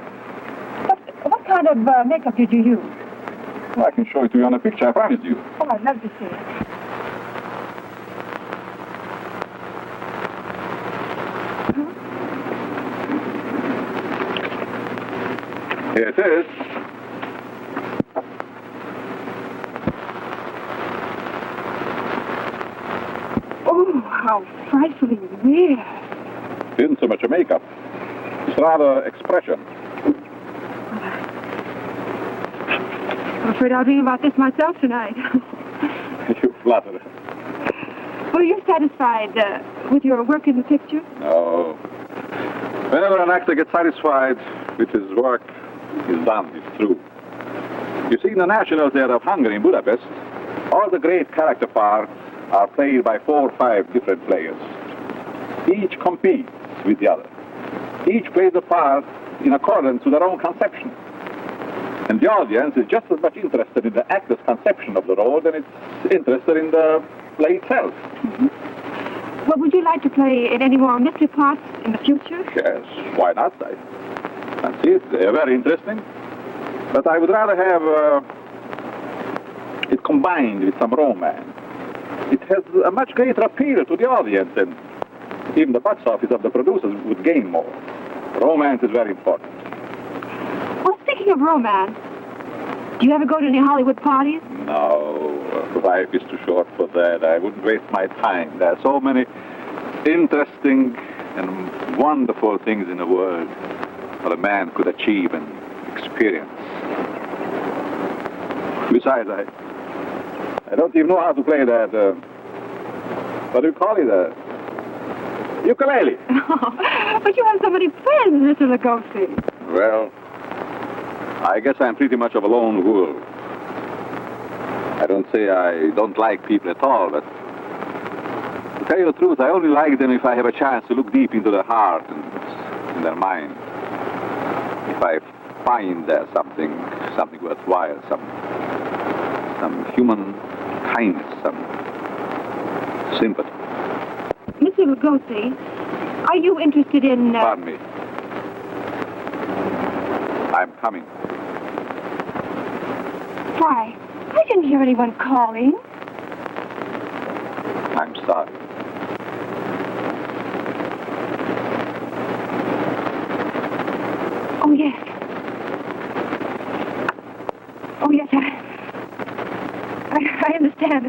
What kind of makeup did you use? Well, I can show it to you on a picture, I promised you. Oh, I'd love to see it. Here it is. Oh, how frightfully weird. It isn't so much a makeup. It's rather expression. I'm afraid I'll dream about this myself tonight. You flatter. Well, you're satisfied with your work in the picture? No. Whenever an actor gets satisfied with his work, he's done, it's through. You see, in the National Theatre of Hungary in Budapest, all the great character parts are played by 4 or 5 different players. Each competes with the other. Each plays the part in accordance with their own conception. And the audience is just as much interested in the actor's conception of the role than it's interested in the play itself. Mm-hmm. Well, would you like to play in any more mystery parts in the future? Yes, why not? I see it. They're very interesting. But I would rather have it combined with some romance. It has a much greater appeal to the audience, and even the box office of the producers would gain more. Romance is very important. Well, speaking of romance, do you ever go to any Hollywood parties? No, life is too short for that. I wouldn't waste my time. There are so many interesting and wonderful things in the world that a man could achieve and experience. Besides, I don't even know how to play that, what do you call it, ukulele. Oh, but you have so many friends, Mr. Lugosi. Well, I guess I'm pretty much of a lone wolf. I don't say I don't like people at all, but to tell you the truth, I only like them if I have a chance to look deep into their heart and in their mind. If I find there's something worthwhile, some human kindness, some sympathy. Mr. Lugosi, are you interested in... Pardon me. I'm coming. Why, I didn't hear anyone calling. I'm sorry. Oh, yes. Oh, yes, I understand.